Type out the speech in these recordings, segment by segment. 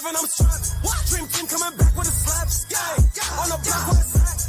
16-11, I'm strapped. Dream team coming back with a slaps. Yeah, on the block where it's at.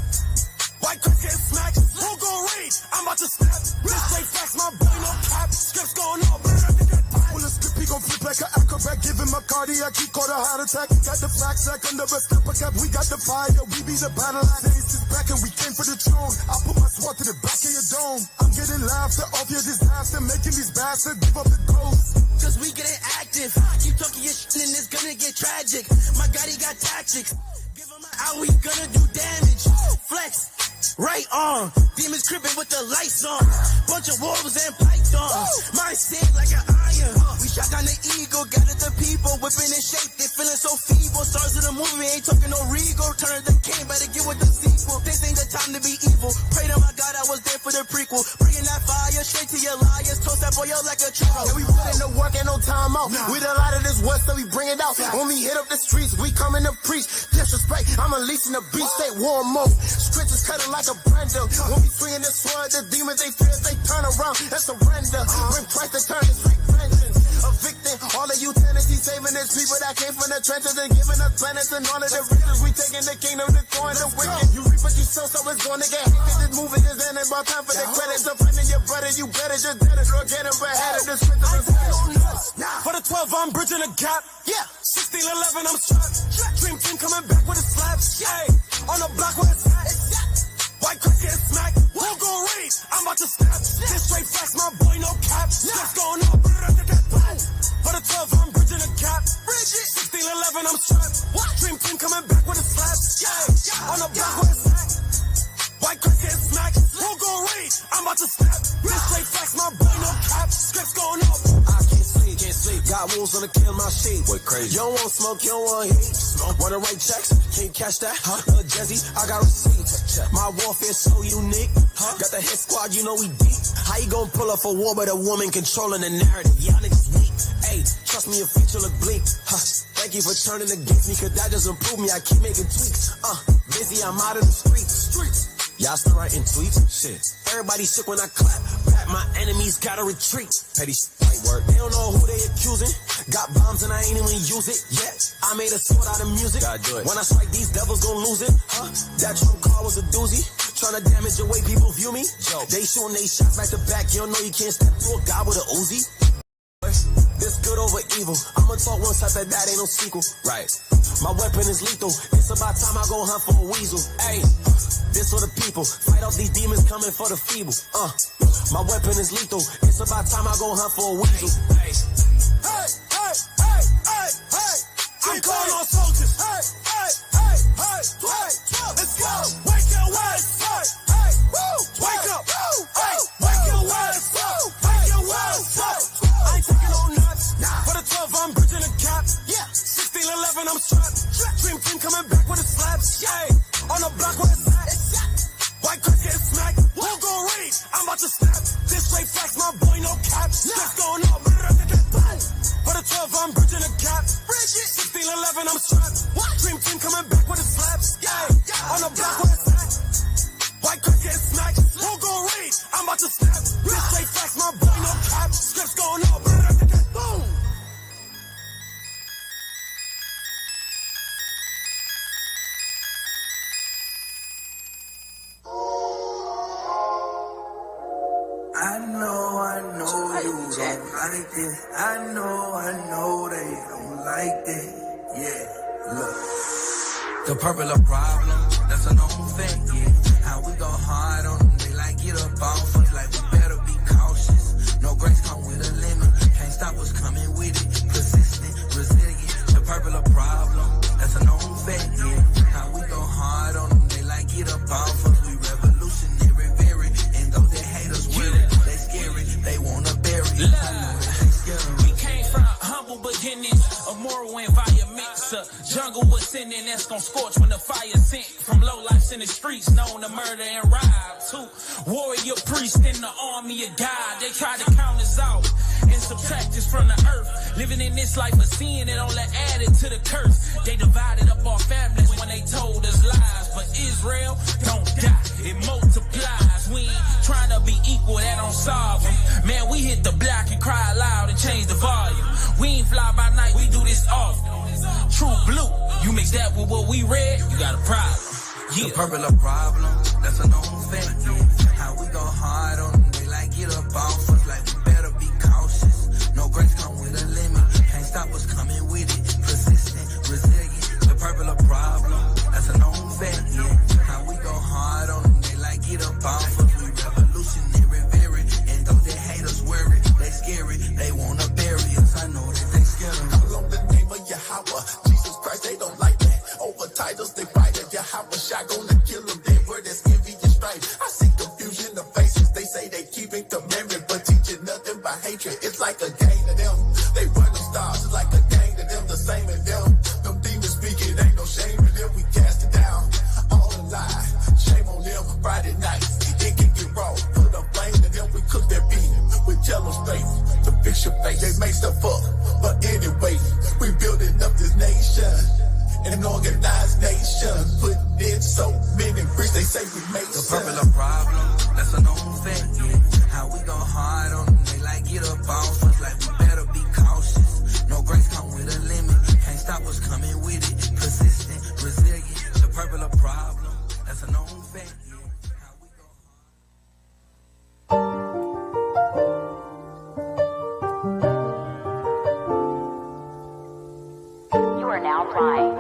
White crack getting smacked. Who gon' read? I'm about to snap. This straight facts, my boy, no cap. Scripts going on, but I think that well, the script, he gon' flip like an acrobat. Give him a cardiac, he caught a heart attack. Got the facts like under a stepper cap. We got the fire, we be the battle axe. Is back and we came for the throne. I put my sword to the back of your dome. I'm getting laughter off your disaster, making these bastards give up the ghost. Cause we getting active. Keep talking your shit and it's gonna get tragic. My God, he got tactics. Give him an hour, he gonna do damage. Flex. Right arm, demons crippin' with the lights on. Bunch of wolves and pythons. Mine sick like an iron. We shot down the eagle, gathered the people, whipping and shake. They feeling so feeble. Stars of the movie ain't talking no regal. Turn the king, better get with the sequel. This ain't the time to be evil. Pray to my God I was there for the prequel. Bringing that fire straight to your liars. Toast that boy out like a trickle. Yeah, we put in the work, ain't no time out. We done a lot of this work, so we bring it out. When we hit up the streets, we coming to preach. Disrespect, I'm unleashing the beast, they war mode. Scriptures cutting like a blender. When we swinging this sword, the demons they fear, they turn around and surrender. When Christ to turn, it's like vengeance. Evicting all of you tenants, he's saving his people that came from the trenches and giving us planets and all of the riches. We taking the kingdom, destroying the wicked. You reap what you sow, so it's gonna get hectic. This moving is in about time for the credits. Offending your brother, you better just dead it or get him ahead of the scriptures. For the 12, I'm bridging the gap. Yeah, 16-11, I'm strapped. Dream team coming back with a slaps. Yeah, on the block where it's at. White crack getting smacked. Who gon' read? I'm about to snap. This straight facts, my boy, no cap. What's going on? For the 12, I'm bridging the gap. 16-11, I'm strapped. Dream team coming back with a slaps. Yeah, on the block where it's at. White crack getting smacked. Who gon' read? I'm about to snap. This straight facts, my boy, no cap. Scripts going on. I can't sleep. Got wolves gonna kill my sheep. Boy, crazy. You don't want smoke, you don't want heat. Wanna write checks? Can't catch that? Jesse, I got receipts. My warfare so unique. Got the hit squad, you know we deep. How you gonna pull up a war with a woman controlling the narrative? Y'all niggas weak. Hey, trust me, your future look bleak. Thank you for turning against me, cause that just improved me. I keep making tweaks. Busy, I'm out of the streets. Y'all still writing tweets? Shit. Everybody shook when I clap. Rap, my enemies gotta retreat. Petty light work. They don't know who they accusing. Got bombs and I ain't even use it yet. I made a sword out of music. Gotta do it. When I strike, these devils gon' lose it. That Trump car was a doozy. Tryna damage the way people view me. Yo, they shooting they shots back to back. You don't know you can't step through a guy with a Uzi. This good over evil. I'ma talk once after that, ain't no sequel. Right. My weapon is lethal. It's about time I go hunt for a weasel. Hey, this for the people. Fight off these demons coming for the feeble. My weapon is lethal. It's about time I go hunt for a weasel. Hey. I'm calling on soldiers. Let's go. Wake your ass up. Wake up. Wake your ass up. Wake your ass up. I ain't taking no nuts. For the 12, I'm bridging the gap. 16-11, I'm strapped. Dream team coming back with a slaps. Yeah, on the block where it's at. White crack getting smacked. Who gon' read? I'm about to snap. This straight facts, my boy, no cap. What's going on? For the 12, I'm bridging the gap. 16-11, I'm strapped. Dream team coming back with a slaps. Yeah, on the block where it's at. White crack getting smacked. Who gon' read? I'm about to snap. This straight facts, my boy, no cap. Scripts going on. Boom. I know you don't like this. I know they don't like that. Yeah, look. The purple a problem, that's a known fact, yeah. How we go hard on them, they like get up off us, like we better be cautious. No grace come with a limit, can't stop what's coming with it. Persistent, resilient, the purple a problem, that's a known fact, yeah. How we go hard on them, they like get up off us, we revolutionary, very, and those that hate us with it, they scary, they wanna bury it. We came from humble beginnings, a moral environment, a jungle with sinning that's gon' scorch when the fire sent. From low lives in the streets, known to murder and rob, too. Warrior priest in the army of God, they try to count us out and subtract us from the earth. Living in this life of sin, it only added to the curse. They divided up our families when they told us lies, but Israel don't die, it multiplies. We ain't trying to be equal, that don't solve them. Man, we hit the block and cry loud and change the volume. We ain't fly by night, we do this often. true blue. You mix that with what we read, you got a problem. Yeah. The purple a problem, that's a known fact. Yeah. How we go hard on them, they like get up off us, like we better be cautious. No grace come with a limit, can't stop what's coming with it. Persistent, resilient, the purple a problem, that's a known fact. Yeah. How we go hard on them, they like get up off us. We revolutionary, very, and those that hate us worry, they scary, they wanna bury us. I know that they scared of us. Call on the name of Yahweh, Jesus Christ, they don't like that. Over titles, they fight it. Yahweh shot gonna kill them. That word that's envy and strife. I see confusion of faces. They say they keeping commandment, but teaching nothing but hatred. It's like a gang to them. They run the stars. It's like a gang to them. The same in them. Them demons speaking, ain't no shame in them. We cast it down. All a lie. Shame on them. Friday nights, it can get raw. Put a flame to them. We cook their beef with jello straight to fix your face. They make stuff up, but anyway, we building up this nation. An organized nation, putting in so many bricks, they say we make the purple a problem, that's a known fact, yeah. How we go hard on them, they like get up off us, like we better be cautious. No grace come with a limit, can't stop what's coming with it. Persistent, resilient, the purple a problem, that's a known fact, yeah. How we go hard. You are now flying.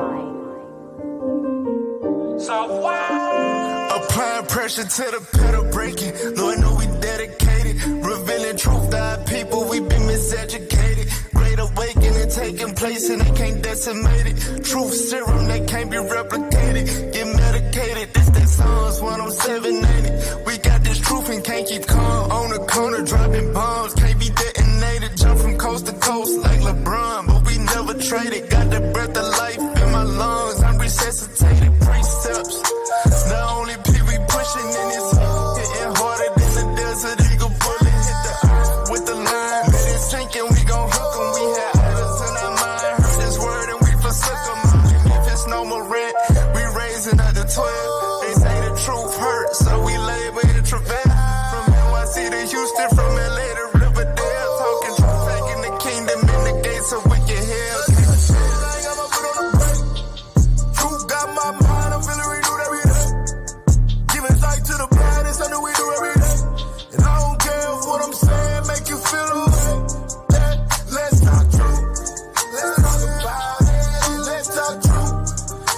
Applying pressure to the pedal breaking. Lord know we dedicated. Revealing truth to our people, we been miseducated. Great awakening taking place and they can't decimate it. Truth serum, they can't be replicated. Get medicated, this that Psalms 10780. We got this truth and can't keep calm. On the corner dropping bombs, can't be detonated. Jump from coast to coast like LeBron, but we never traded. Got the breath of life in my lungs, I'm resuscitated. Precepts, the only people we pushing in this hitting harder than the desert eagle bullet. Hit the earth with the line, let it sink and we gon' hook 'em. We had idols in our mind, heard this word and we forsook 'em. If it's no more rent, we raising up to 12. They say the truth hurts, so we labor it travail. From NYC to Houston, from LA to Riverdale, talking truth, taking the kingdom in the gates of wicked hell. Truth got my mind, I'm feeling renewed every day. Giving light to the blind, it's something we do every day. And I don't care if what I'm saying make you feel away. Yeah, let's talk truth. Let's talk about it. Let's talk truth.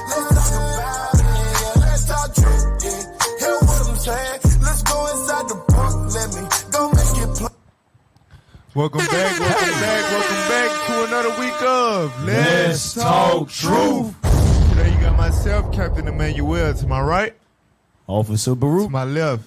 Let's talk about it. Yeah, let's talk truth. Yeah, hear what I'm saying. Let's go inside the park. Let me go make it play. Welcome back to another week of Let's Talk Truth. Today you got myself, Captain Emmanuel, to my right. Officer Baruch. To my left.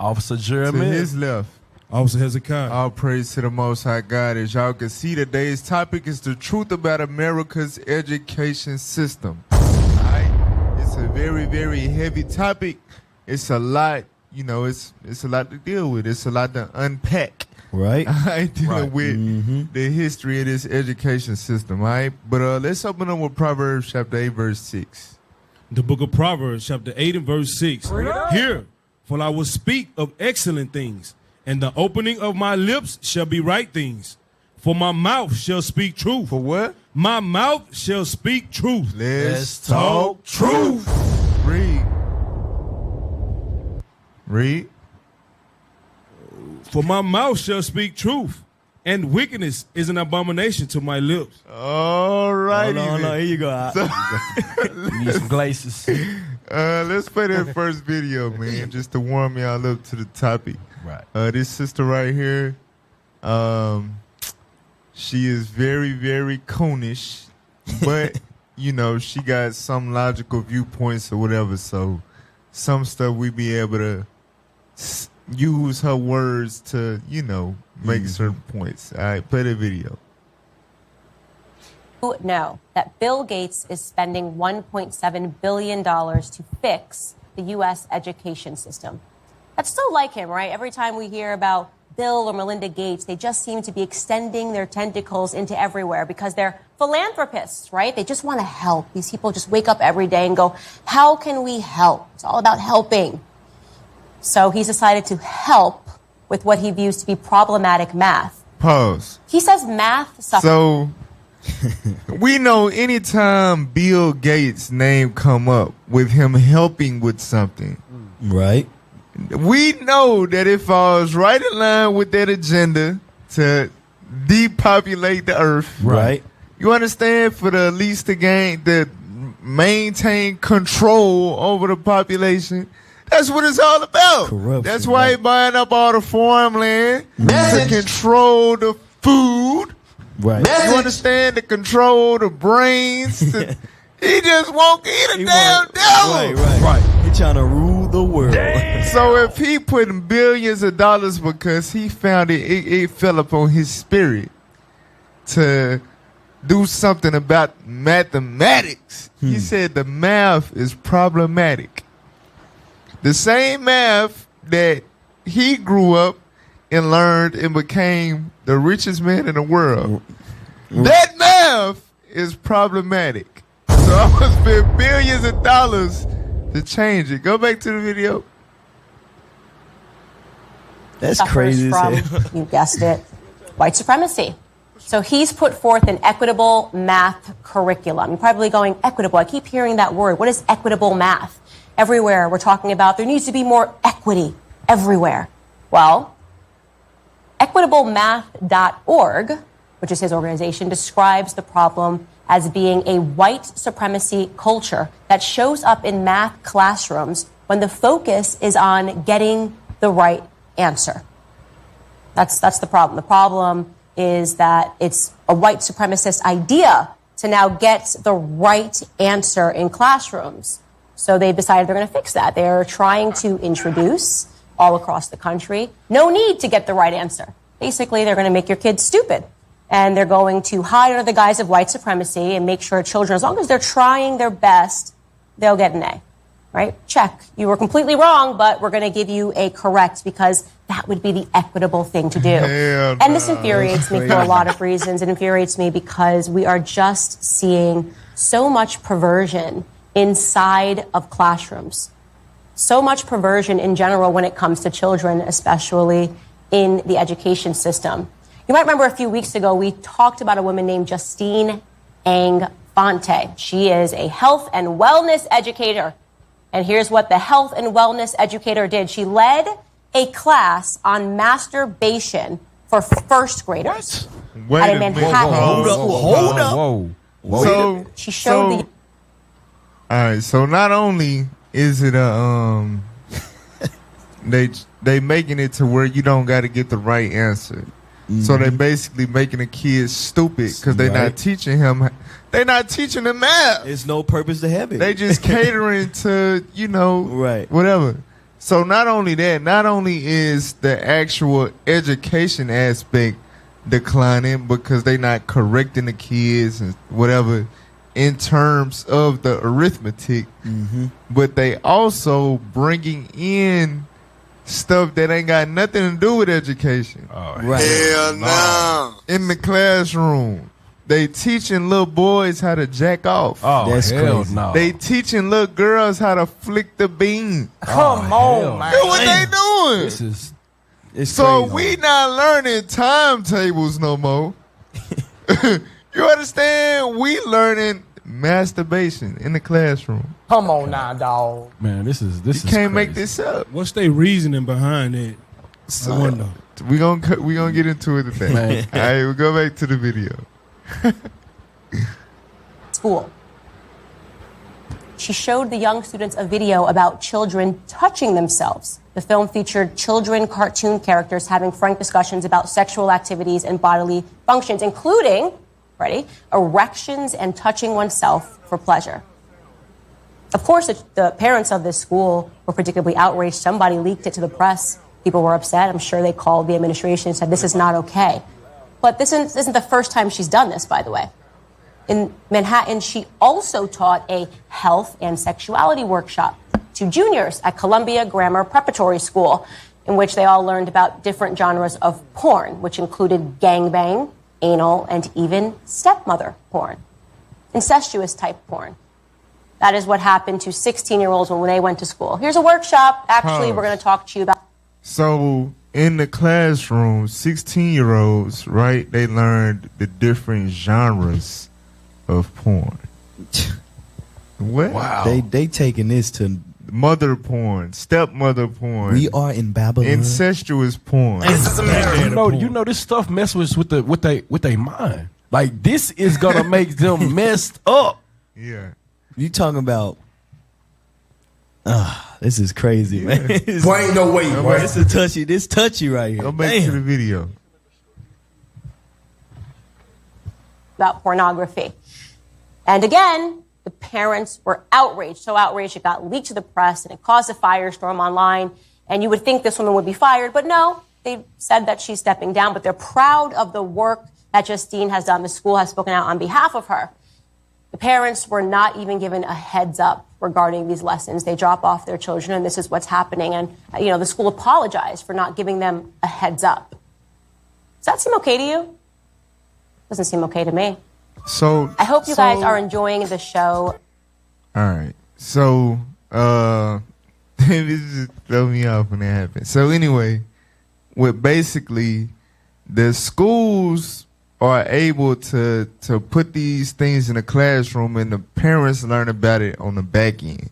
Officer Jeremy. To his left. Officer Hezekiah. All praise to the Most High God. As y'all can see, today's topic is the truth about America's education system. Alright? It's a very, very heavy topic. It's a lot, you know, it's a lot to deal with. It's a lot to unpack. Right. I ain't dealing with the history of this education system, all right? But let's open up with Proverbs chapter 8, verse 6. The book of Proverbs, chapter 8 and verse 6. Hear, for I will speak of excellent things, and the opening of my lips shall be right things. For my mouth shall speak truth. For what? My mouth shall speak truth. Let's talk truth. Read. For my mouth shall speak truth, and wickedness is an abomination to my lips. All righty. No, here you go. You need some glaces. Let's play that first video, man, just to warm y'all up to the topic. Right. This sister right here, she is very, very coonish, but, you know, she got some logical viewpoints or whatever, so some stuff we be able to use her words to, you know, make certain points. All right, play the video. Know that Bill Gates is spending $1.7 billion to fix the U.S. education system. That's so like him, right? Every time we hear about Bill or Melinda Gates, they just seem to be extending their tentacles into everywhere because they're philanthropists, right? They just want to help. These people just wake up every day and go, how can we help? It's all about helping. So he's decided to help with what he views to be problematic math. Pause. He says math suffers. So We know anytime Bill Gates' name come up with him helping with something, right? We know that it falls right in line with that agenda to depopulate the earth. Right. You understand? For the least to gain, the maintain control over the population. That's what it's all about. Corruption. That's why he buying up all the farmland to control the food. Right. You understand? To control the brains. He just won't eat a damn devil. Right. He trying to rule the world. So if he putting billions of dollars because he found it fell upon his spirit to do something about mathematics. He said the math is problematic. The same math that he grew up and learned and became the richest man in the world. That math is problematic. So I'm going to spend billions of dollars to change it. Go back to the video. That's crazy. From, you guessed it, white supremacy. So he's put forth an equitable math curriculum. You're probably going, equitable. I keep hearing that word. What is equitable math? Everywhere we're talking about there needs to be more equity everywhere. Well, equitableMath.org, which is his organization, describes the problem as being a white supremacy culture that shows up in math classrooms when the focus is on getting the right answer. That's the problem. The problem is that it's a white supremacist idea to now get the right answer in classrooms. So they've decided they're going to fix that. They're trying to introduce all across the country, no need to get the right answer. Basically, they're going to make your kids stupid. And they're going to hide under the guise of white supremacy and make sure children, as long as they're trying their best, they'll get an A. Right? Check. You were completely wrong, but we're going to give you a correct because that would be the equitable thing to do. And this infuriates me for a lot of reasons. It infuriates me because we are just seeing so much perversion inside of classrooms. So much perversion in general when it comes to children, especially in the education system. You might remember a few weeks ago, we talked about a woman named Justine Ang Fonte. She is a health and wellness educator. And here's what the health and wellness educator did. She led a class on masturbation for first graders at a Manhattan Hold up. So she showed the... All right, so not only is it a they making it to where you don't got to get the right answer. So they basically making the kids stupid because they're not teaching him. They're not teaching them math. There's no purpose to have it. They just catering to, whatever. So not only that, not only is the actual education aspect declining because they're not correcting the kids and whatever in terms of the arithmetic, but they also bringing in stuff that ain't got nothing to do with education. Oh, right. Hell no. In the classroom. They teaching little boys how to jack off. Oh, that's crazy. No. They teaching little girls how to flick the bean. Come on, man. Look what they doing. It's so crazy. We not learning timetables no more. You understand? We learning masturbation in the classroom. Come on now, dog. Man, this is You can't make this up. What's their reasoning behind it? I wonder. We gonna get into it today. All right, we'll go back to the video. School. She showed the young students a video about children touching themselves. The film featured children cartoon characters having frank discussions about sexual activities and bodily functions, including, ready, erections and touching oneself for pleasure. Of course, the parents of this school were particularly outraged. Somebody leaked it to the press. People were upset. I'm sure they called the administration and said, this is not okay. But this isn't the first time she's done this, by the way. In Manhattan, she also taught a health and sexuality workshop to juniors at Columbia Grammar Preparatory School, in which they all learned about different genres of porn, which included gangbang, anal, and even stepmother porn, incestuous type porn. That is what happened to 16-year-olds when they went to school. Here's a workshop. Actually, we're going to talk to you about... So in the classroom, 16-year-olds, right? They learned the different genres of porn. What? Wow. They taking this to mother porn, stepmother porn. We are in Babylon. Incestuous porn. You know this stuff messes with their mind. Like, this is gonna make them messed up. Yeah. You talking about? This is crazy, man. Boy, ain't no way, boy. This touchy right here. Go back to the video. About pornography. And again, the parents were outraged, so outraged it got leaked to the press and it caused a firestorm online. And you would think this woman would be fired, but no, they said that she's stepping down, but they're proud of the work that Justine has done. The school has spoken out on behalf of her. The parents were not even given a heads up regarding these lessons. They drop off their children and this is what's happening. And, the school apologized for not giving them a heads up. Does that seem okay to you? Doesn't seem okay to me. So I hope you guys are enjoying the show. All right. So this just throw me off when that happened. So anyway, basically the schools are able to put these things in the classroom and the parents learn about it on the back end.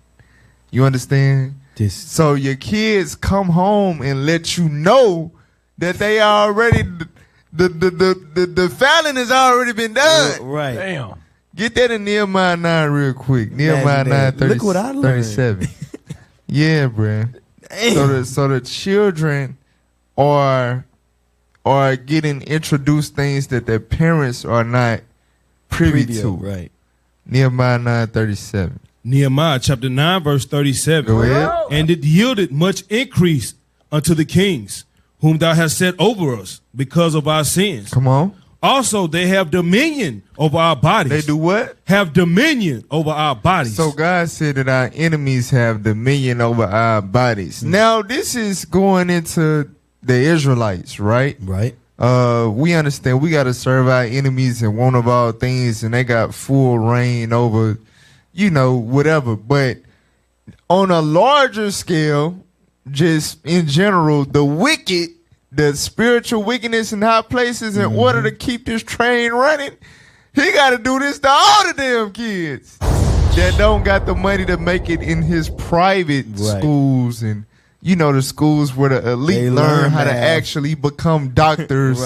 You understand? So your kids come home and let you know that they already the filing has already been done. Right. Damn. Get that in Nehemiah 9 real quick. Nehemiah 9, Look what I learned. 37. Yeah, bruh. So the children are getting introduced things that their parents are not privy to. Right. Nehemiah 9:37. Nehemiah chapter 9, verse 37. Go ahead. And it yielded much increase unto the kings, whom thou hast set over us because of our sins. Come on. Also, they have dominion over our bodies. They do what? Have dominion over our bodies. So God said that our enemies have dominion over our bodies. Now, this is going into the Israelites, right? Right. We understand we got to serve our enemies in one of all things, and they got full reign over, whatever. But on a larger scale, just in general, the wicked, the spiritual wickedness in high places, in order to keep this train running, he got to do this to all the damn kids that don't got the money to make it in his private schools and, the schools where the elite learn how to actually become doctors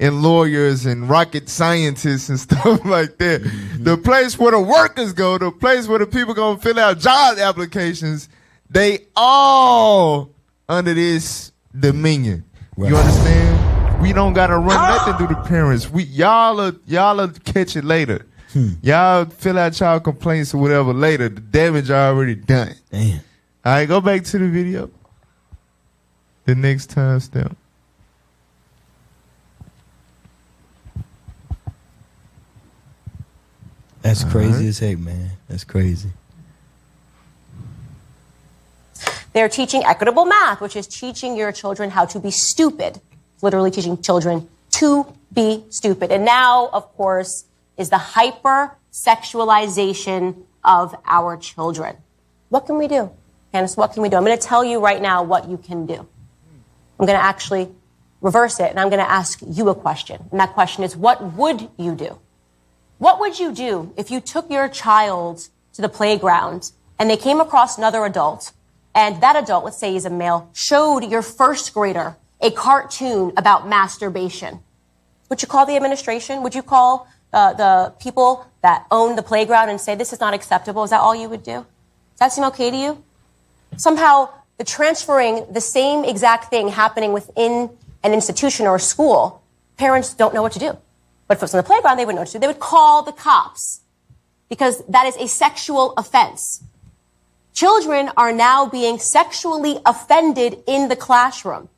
and lawyers and rocket scientists and stuff like that. The place where the workers go, the place where the people going to fill out job applications, they all under this dominion. You understand? We don't gotta run nothing through the parents. Y'all catch it later. Y'all fill out y'all complaints or whatever later. The damage already done. Damn. All right, go back to the video. The next time stamp. That's crazy as heck, man. That's crazy. They're teaching equitable math, which is teaching your children how to be stupid. Literally teaching children to be stupid. And now, of course, is the hyper-sexualization of our children. What can we do? Candace, what can we do? I'm going to tell you right now what you can do. I'm going to actually reverse it, and I'm going to ask you a question. And that question is, what would you do? What would you do if you took your child to the playground and they came across another adult, and that adult, let's say he's a male, showed your first grader a cartoon about masturbation? Would you call the administration? Would you call the people that own the playground and say, this is not acceptable? Is that all you would do? Does that seem okay to you? Somehow, the transferring the same exact thing happening within an institution or a school, parents don't know what to do. But if it was on the playground, they wouldn't know what to do. They would call the cops because that is a sexual offense. Children are now being sexually offended in the classroom.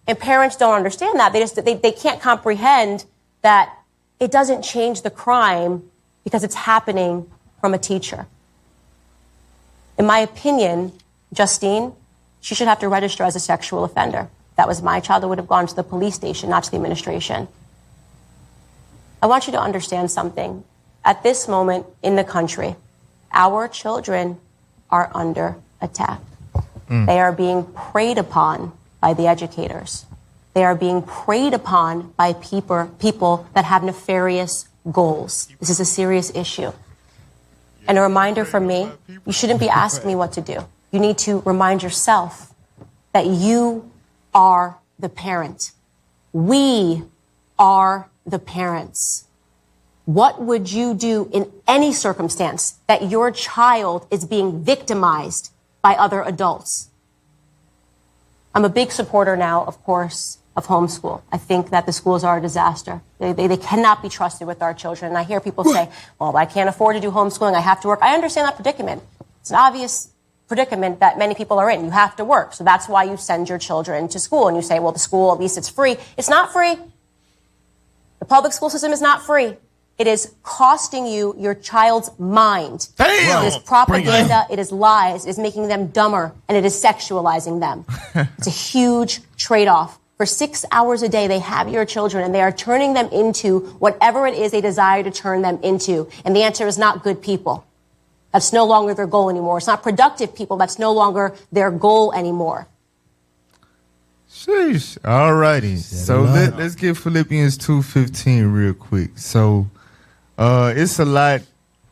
And parents don't understand that. They can't comprehend that it doesn't change the crime because it's happening from a teacher. In my opinion, Justine, she should have to register as a sexual offender. If that was my child, it would have gone to the police station, not to the administration. I want you to understand something. At this moment in the country, our children are under attack. They are being preyed upon by the educators. They are being preyed upon by people that have nefarious goals. This is a serious issue. And a reminder from me, you shouldn't be asking me what to do. You need to remind yourself that you are the parent. We are the parents. What would you do in any circumstance that your child is being victimized by other adults? I'm a big supporter now, of course, of homeschool. I think that the schools are a disaster. They cannot be trusted with our children. And I hear people say, well, I can't afford to do homeschooling. I have to work. I understand that predicament. It's an obvious predicament that many people are in. You have to work. So that's why you send your children to school. And you say, well, the school, at least it's free. It's not free. The public school system is not free. It is costing you your child's mind. Damn! It is propaganda, it is lies, it is making them dumber, and it is sexualizing them. It's a huge trade-off. For 6 hours a day, they have your children, and they are turning them into whatever it is they desire to turn them into. And the answer is not good people. That's no longer their goal anymore. It's not productive people. That's no longer their goal anymore. Sheesh. All righty. So let's get Philippians 2:15 real quick. So it's a lot.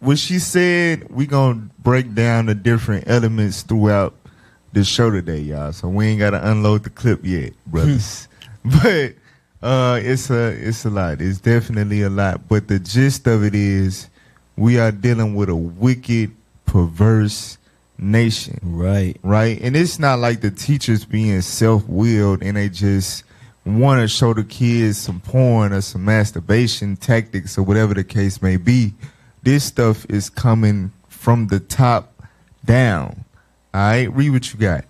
What she said, we're going to break down the different elements throughout the show today, y'all. So we ain't got to unload the clip yet, brothers. But it's a lot. It's definitely a lot. But the gist of it is we are dealing with a wicked, perverse nation. Right. And it's not like the teachers being self-willed and they just want to show the kids some porn or some masturbation tactics or whatever the case may be. This stuff is coming from the top down. All right, read what you got.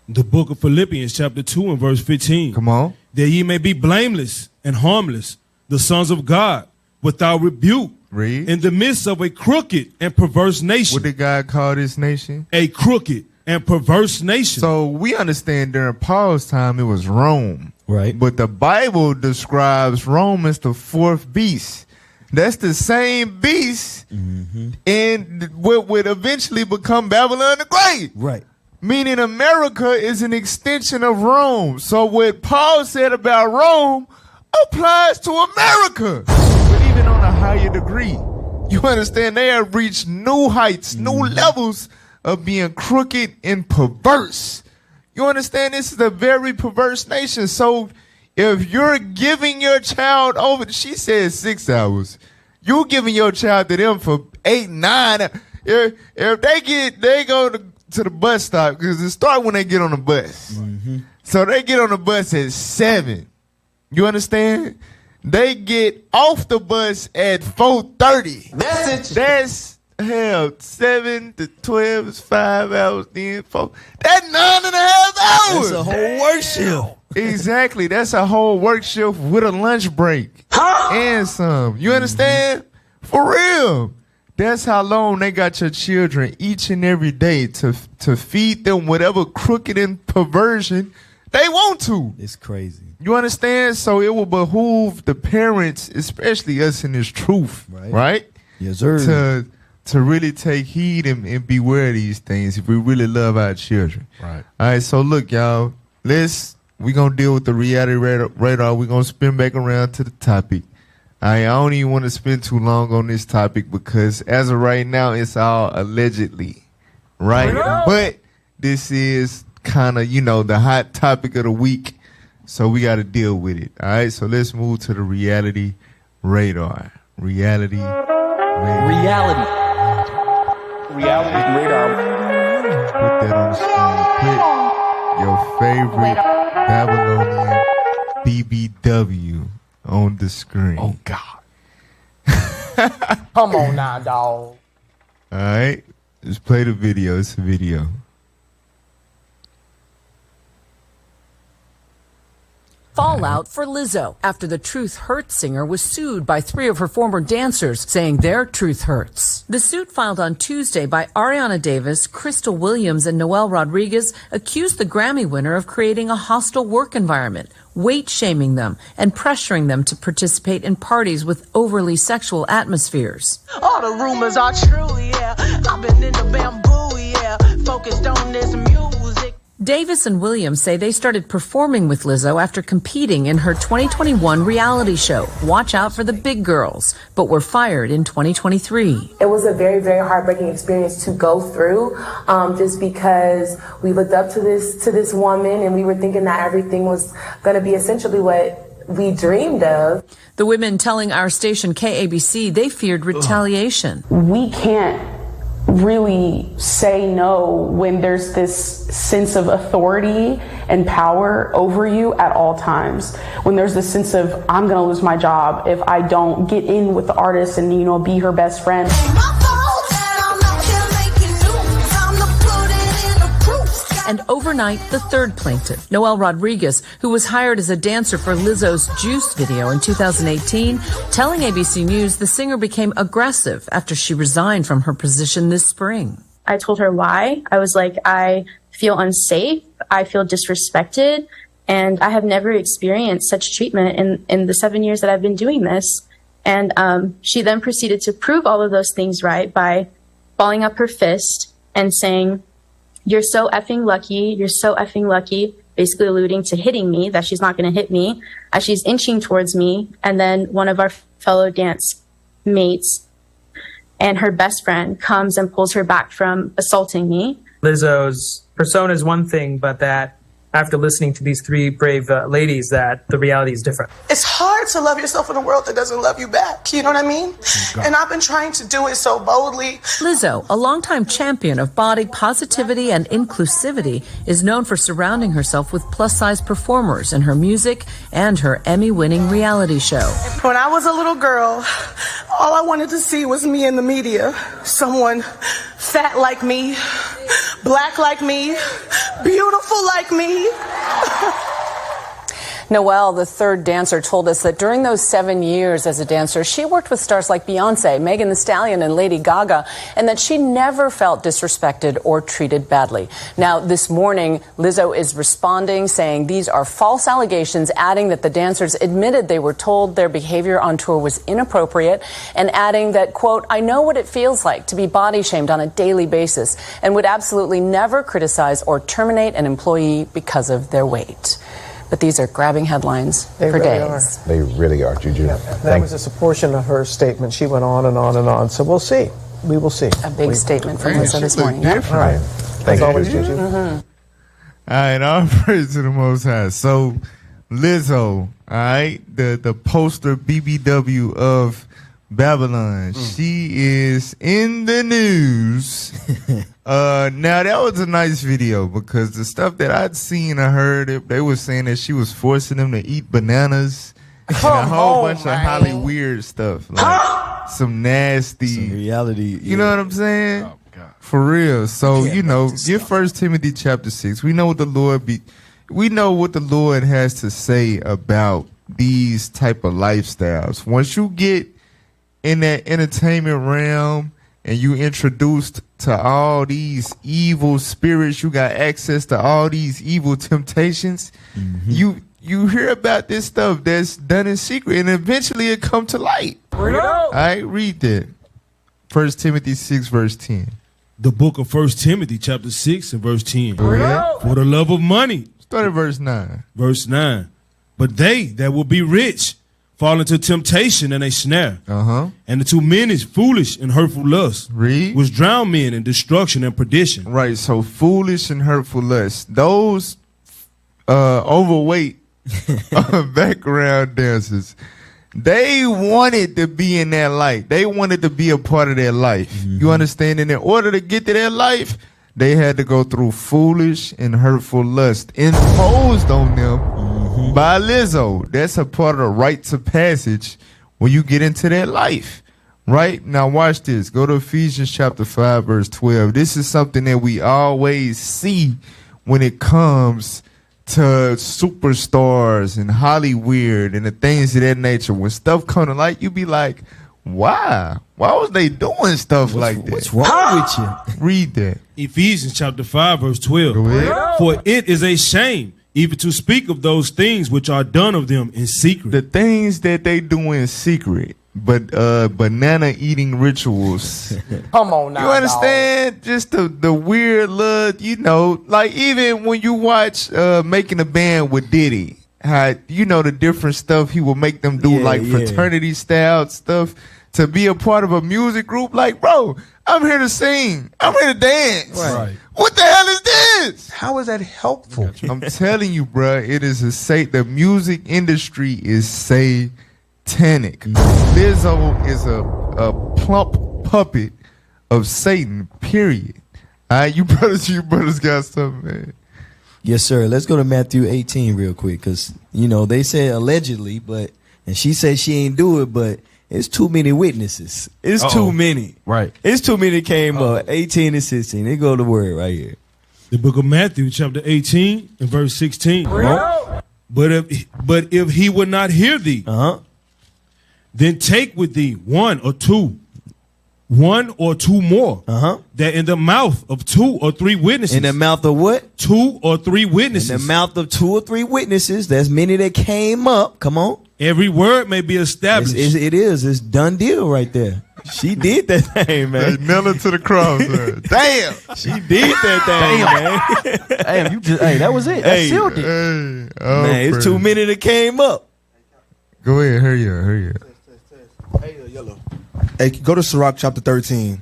The book of Philippians chapter 2 and verse 15. Come on. That ye may be blameless and harmless, the sons of God, without rebuke, read, in the midst of a crooked and perverse nation. What did God call this nation? A crooked and perverse nation. So we understand during Paul's time it was Rome. Right. But the Bible describes Rome as the fourth beast. That's the same beast and what would eventually become Babylon the Great. Right. Meaning America is an extension of Rome. So what Paul said about Rome applies to America. But even on a higher degree. You understand? They have reached new heights, new levels of being crooked and perverse. You understand? This is a very perverse nation. So if you're giving your child over, she said 6 hours. You giving your child to them for 8, 9. If they go to the bus stop, because it starts when they get on the bus. So they get on the bus at 7. You understand? They get off the bus at 4:30. That's hell. 7 to 12 is 5 hours. Then 4. That's 9.5 hours. That's a whole work shift. Exactly. That's a whole work shift with a lunch break and some. You understand? For real. That's how long they got your children each and every day to feed them whatever crooked and perversion they want to. It's crazy. You understand? So it will behoove the parents, especially us in this truth, right? Yes, sir. To really take heed and beware of these things if we really love our children. Right. All right, so look, y'all, we're going to deal with the reality radar. We're going to spin back around to the topic. I don't even want to spend too long on this topic because as of right now, it's all allegedly, right? But this is kind of, the hot topic of the week. So we got to deal with it. All right. So let's move to the reality radar. Reality radar. Put that on the screen. Put your favorite Babylonian BBW on the screen. Oh, God. Come on now, dog. All right. Let's play the video. It's a video. Fallout for Lizzo after the Truth Hurts singer was sued by 3 of her former dancers, saying their truth hurts. The suit filed on Tuesday by Ariana Davis, Crystal Williams, and Noel Rodriguez accused the Grammy winner of creating a hostile work environment, weight-shaming them, and pressuring them to participate in parties with overly sexual atmospheres. All the rumors are true, yeah. I've been in the bamboo, yeah. Focused on this music. Davis and Williams say they started performing with Lizzo after competing in her 2021 reality show, Watch Out for the Big Girls, but were fired in 2023. It was a very, very heartbreaking experience to go through, just because we looked up to this woman and we were thinking that everything was going to be essentially what we dreamed of. The women telling our station KABC they feared retaliation. We can't really say no when there's this sense of authority and power over you at all times. When there's this sense of, I'm going to lose my job if I don't get in with the artist and, be her best friend. And overnight, the third plaintiff, Noelle Rodriguez, who was hired as a dancer for Lizzo's Juice video in 2018, telling ABC News the singer became aggressive after she resigned from her position this spring. I told her why. I was like, I feel unsafe. I feel disrespected. And I have never experienced such treatment in the 7 years that I've been doing this. And she then proceeded to prove all of those things right by balling up her fist and saying, "You're so effing lucky. You're so effing lucky," basically alluding to hitting me, that she's not going to hit me, as she's inching towards me. And then one of our fellow dance mates and her best friend comes and pulls her back from assaulting me. Lizzo's persona is one thing, but that after listening to these three brave ladies, that the reality is different. It's hard to love yourself in a world that doesn't love you back. You know what I mean? And I've been trying to do it so boldly. Lizzo, a longtime champion of body positivity and inclusivity, is known for surrounding herself with plus-size performers in her music and her Emmy-winning reality show. When I was a little girl, all I wanted to see was me in the media. Someone fat like me, black like me, beautiful like me. Noelle, the third dancer, told us that during those 7 years as a dancer, she worked with stars like Beyonce, Megan Thee Stallion, and Lady Gaga, and that she never felt disrespected or treated badly. Now, this morning, Lizzo is responding, saying these are false allegations, adding that the dancers admitted they were told their behavior on tour was inappropriate, and adding that, quote, "I know what it feels like to be body shamed on a daily basis and would absolutely never criticize or terminate an employee because of their weight." But these are grabbing headlines for days. They really are, Juju. That was just a portion of her statement. She went on and on and on. So we'll see. We will see. A big statement from Lizzo this morning. All right. Thanks always, Juju. All right, all praise to the Most High. So, Lizzo, all right, the poster BBW of Babylon. She is in the news. Now that was a nice video because the stuff that I'd seen, I heard they were saying that she was forcing them to eat bananas and a whole bunch of highly weird stuff, like some nasty some reality. You know what I'm saying? Oh, God. For real. So get 1 Timothy chapter 6. We know what the Lord has to say about these type of lifestyles. Once you get in that entertainment realm and you introduced to all these evil spirits, you got access to all these evil temptations, you hear about this stuff that's done in secret, and eventually it come to light. All right, read that. 1 Timothy 6 verse 10. The book of 1 Timothy chapter 6 and verse 10. For the love of money. Start at verse 9. Verse 9. But they that will be rich fall into temptation and a snare. And into many foolish and hurtful lust. Read. Which drown men in destruction and perdition. Right, so foolish and hurtful lust. Those overweight background dancers, they wanted to be in that light. They wanted to be a part of their life. You understand? And in order to get to their life, they had to go through foolish and hurtful lust imposed on them by Lizzo. That's a part of the rites of passage when you get into that life. Right? Now watch this. Go to Ephesians chapter 5 verse 12. This is something that we always see when it comes to superstars and Hollywood and the things of that nature. When stuff come to light, you be like, why? Why was they doing stuff like that? What's wrong with you? Read that. Ephesians chapter 5 verse 12. Go ahead. For it is a shame even to speak of those things which are done of them in secret. The things that they do in secret. banana eating rituals. Come on now. You understand? Just the weird look, like even when you watch Making a Band with Diddy, how the different stuff he will make them do, fraternity style stuff, to be a part of a music group. Like, bro, I'm here to sing. I'm here to dance. Right. What the hell is this? How is that helpful? I'm telling you, bro, it is the music industry is satanic. Lizzo is a plump puppet of Satan, period. All right, you brothers got something, man. Yes, sir. Let's go to Matthew 18 real quick, because, they said allegedly, and she said she ain't do it, but it's too many witnesses. It's too many. Right. It's too many came up. 18 and 16. They go to word right here. The book of Matthew, chapter 18 and verse 16. But if he would not hear thee, then take with thee one or two more, that in the mouth of 2 or 3 witnesses. In the mouth of what? 2 or 3 witnesses. In the mouth of 2 or 3 witnesses. There's many that came up. Come on. Every word may be established. It is. It's done deal right there. She did that thing, man. They nailed it to the cross. Damn. She did that thing, man. Damn, you just, that was it. That sealed it. Man, it's too many that came up. Go ahead, hurry up. Hey, yellow. Hey, go to Sirach chapter 13.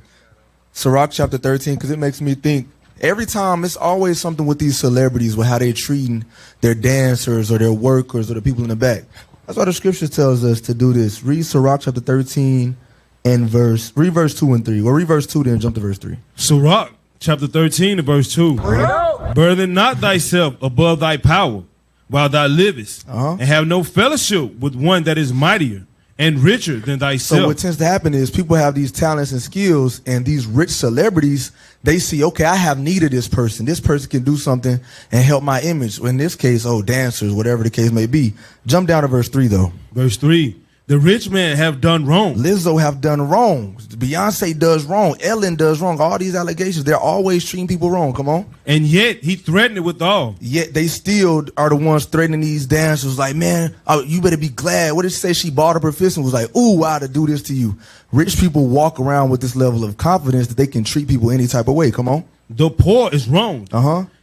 Sirach chapter 13, because it makes me think. Every time, it's always something with these celebrities, with how they're treating their dancers or their workers or the people in the back. That's why the scripture tells us to do this. Read Sirach chapter 13 and read verse 2 and 3. Or read verse 2, then jump to verse 3. Sirach chapter 13 and verse 2. Burden not thyself above thy power while thou livest, and have no fellowship with one that is mightier and richer than thyself. So what tends to happen is people have these talents and skills, and these rich celebrities, they see, okay, I have need of this person. This person can do something and help my image. In this case, dancers, whatever the case may be. Jump down to verse 3, though. Verse 3. The rich man have done wrong. Lizzo have done wrong. Beyonce does wrong. Ellen does wrong. All these allegations, they're always treating people wrong. Come on. And yet he threatened it with all. Yet they still are the ones threatening these dancers. Like, man, you better be glad. What did she say? She bought up her fist and was like, ooh, I ought to do this to you. Rich people walk around with this level of confidence that they can treat people any type of way. Come on. The poor is wronged.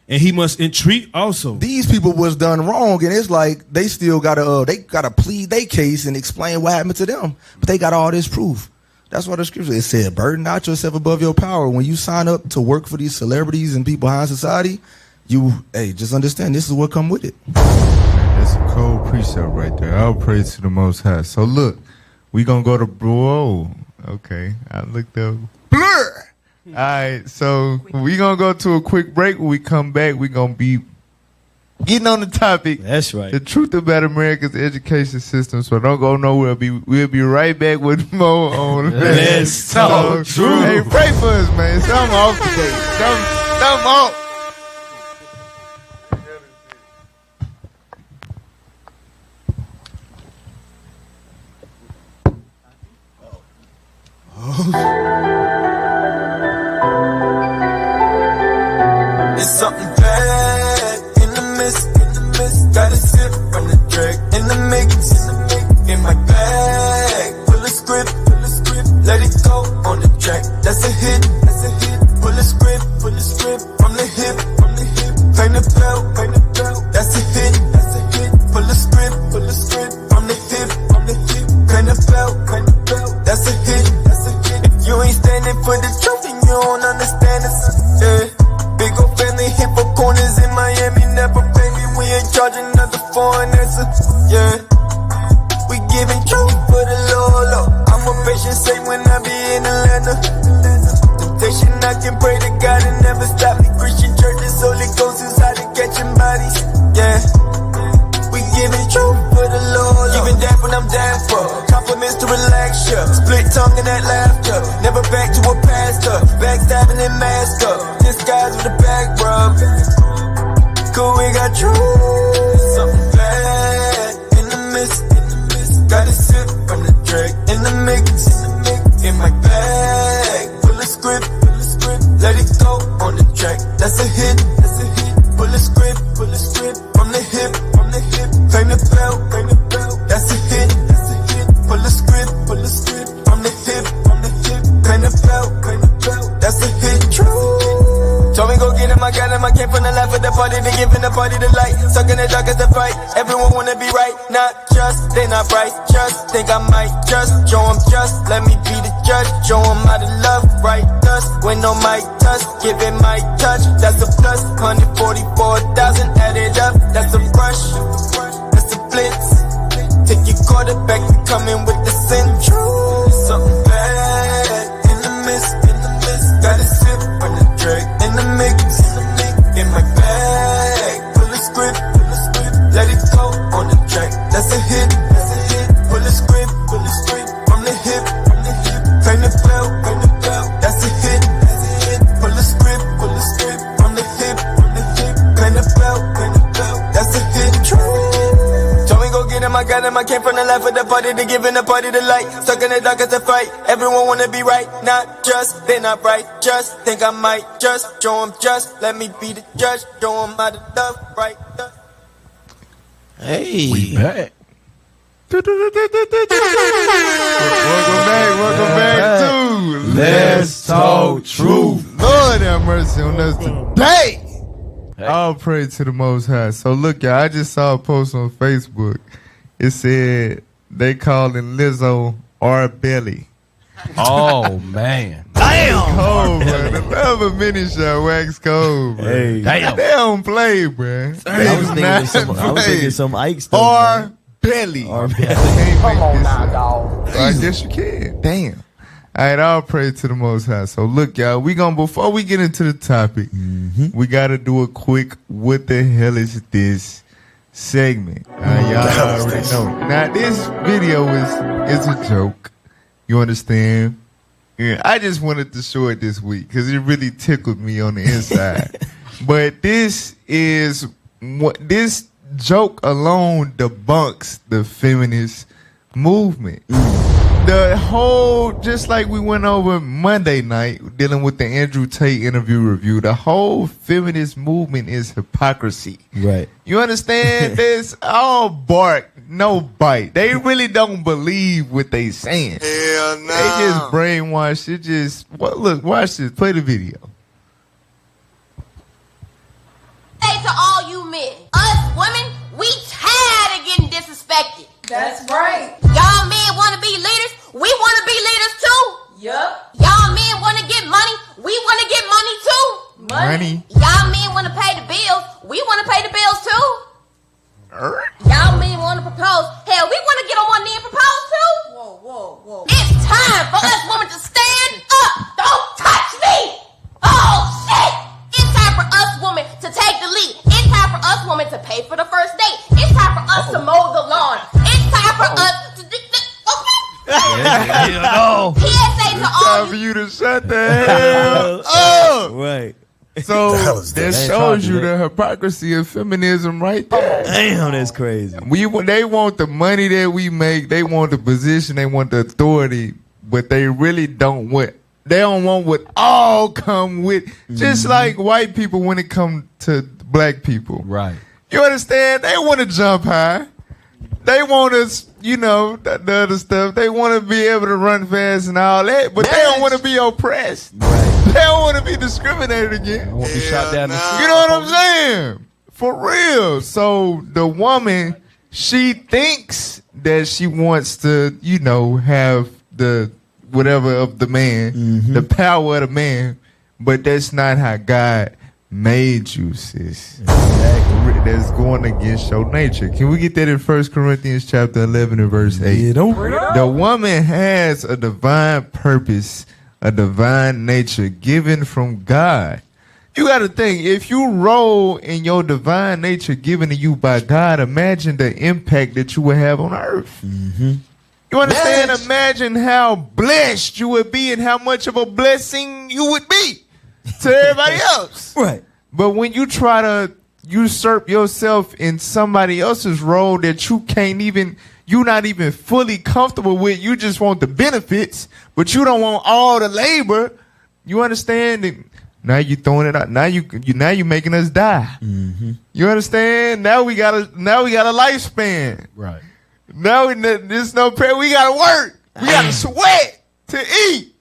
And he must entreat also. These people was done wrong, and it's like they still gotta plead their case and explain what happened to them. But they got all this proof. That's why the scripture said, burden not yourself above your power. When you sign up to work for these celebrities and people high in society, just understand this is what come with it. That's a cold precept right there. I'll praise to the Most High. So look, we gonna go to okay. I looked up blur. All right, so we gonna go to a quick break. When we come back, we gonna be getting on the topic. That's right. The truth about America's education system. So don't go nowhere. We'll be right back with more on Let's Talk True. Hey, pray for us, man. Something off today. Something off. It's something bad in the mist. Gotta sip from the drink in the mix. In my bag, full of script. Let it go on the track. That's a hit. Full of script from the hip. Paint the belt. That's a hit. Full of script from the hip. Paint the belt. That's a hit. If you ain't standing for the truth, then you don't understand it. Yeah. Big ol' family hit for corners in Miami, never pay me. We ain't charging another foreign answer. Yeah, we giving truth for the Lord. I'm a patient saint when I be in Atlanta. Temptation, I can pray to God and never stop me. Christian churches, Holy Ghost is out and catching bodies. Yeah, we giving truth for the Lord. Giving that when I'm down for. Compliments to relax ya. Split tongue and that laughter. Never back to a pastor. Backstabbing and mask up. Disguise with a back rub. Cool, we got truth. Something bad in the mist. Gotta sip from the drink in the mix. In my bag, full of script. Let it go on the track. That's a hit. Full of script from the hip. Claim the belt. That's a hit. Full of script. I came from the life of the party to giving the party the light. Stuck in the dark as the fight. Everyone wanna be right, not just. They not right, just think I might just. Show them just, let me be the judge. Show them how to love, right us. When no mic touch, give it my touch. That's a plus, 144,000 added up. That's a rush, that's a blitz. Take your quarterback, you coming with the central. Something bad in the mist, got a sip on the drink in the mix, in my bag, pull a script, let it go on the track. That's a hit, pull a script, from the hip, bang the bell, that's a hit, pull a script, from the hip, bang the bell, that's a hit. So we go get him, I got him, I came from the life of the party to giving the party the light. Stuck in the dark as a fight, everyone wanna be right, not just, they not right, just, think I might just, show them just, let me be the judge, show them how to love, right, Hey. We back. Welcome back to Let's Talk Truth. Lord have mercy on us today. All praise to the Most High. So look, y'all, I just saw a post on Facebook. It said they calling Lizzo R. Belly. Oh, man. Damn. Cold, bro. The love of mini shot wax cold, bro. Hey. Damn. They don't play, bro. I was thinking some Ike stuff. R. Belly. R. Belly. Come on now, dog. I guess you can. Damn. All right, all praise to the Most High. So look, y'all, before we get into the topic, we got to do a quick what the hell is this segment. Y'all already know. Now, this video is a joke. You understand? Yeah, I just wanted to show it this week because it really tickled me on the inside. But this joke alone debunks the feminist movement. The whole, just like we went over Monday night dealing with the Andrew Tate interview review, the whole feminist movement is hypocrisy. Right. You understand? This all bark, no bite. They really don't believe what they saying. Hell no. They just brainwash. It just, look, watch this. Play the video. Say to all you men, us women, we tired of getting disrespected. That's right. Y'all men want to be leaders. We want to be leaders too. Yup. Y'all men want to get money. We want to get money too. Money. Y'all men want to pay the bills. We want to pay the bills too. Y'all men want to propose. Hell, we want to get on one knee and propose too. Whoa. It's time for us women to stand up. Don't touch me. Oh, shit. It's time for us women to take the lead. It's time for us women to pay for the first date. It's time for us to mow the lawn. It's time for us to do No. PSA to all Time for you to shut the hell up. Right. So that shows you the hypocrisy of feminism right there. Damn, that's crazy. They want the money that we make. They want the position. They want the authority. But they really don't want. They don't want what all come with. Just like white people when it comes to black people. Right. You understand? They want to jump high. They want us, the other stuff. They want to be able to run fast and all that, but they don't want to be oppressed. Right. They don't want to be discriminated against. I want to be shot down the street. You know what I'm saying? For real. So the woman, she thinks that she wants to, have the whatever of the man, the power of the man, but that's not how God made you, sis. That's going against your nature. Can we get that in 1 Corinthians chapter 11 and verse 8? The woman has a divine purpose, a divine nature given from God. You got to think, if you roll in your divine nature given to you by God, imagine the impact that you would have on earth. You understand? Yes. Imagine how blessed you would be and how much of a blessing you would be to everybody else. Right. But when you try to usurp yourself in somebody else's role that you're not even fully comfortable with, you just want the benefits, but you don't want all the labor. You understand? Now you throwing it out. Now you making us die. You understand? Now we got a lifespan. Right. Now there's no pay. We gotta work. We gotta sweat to eat.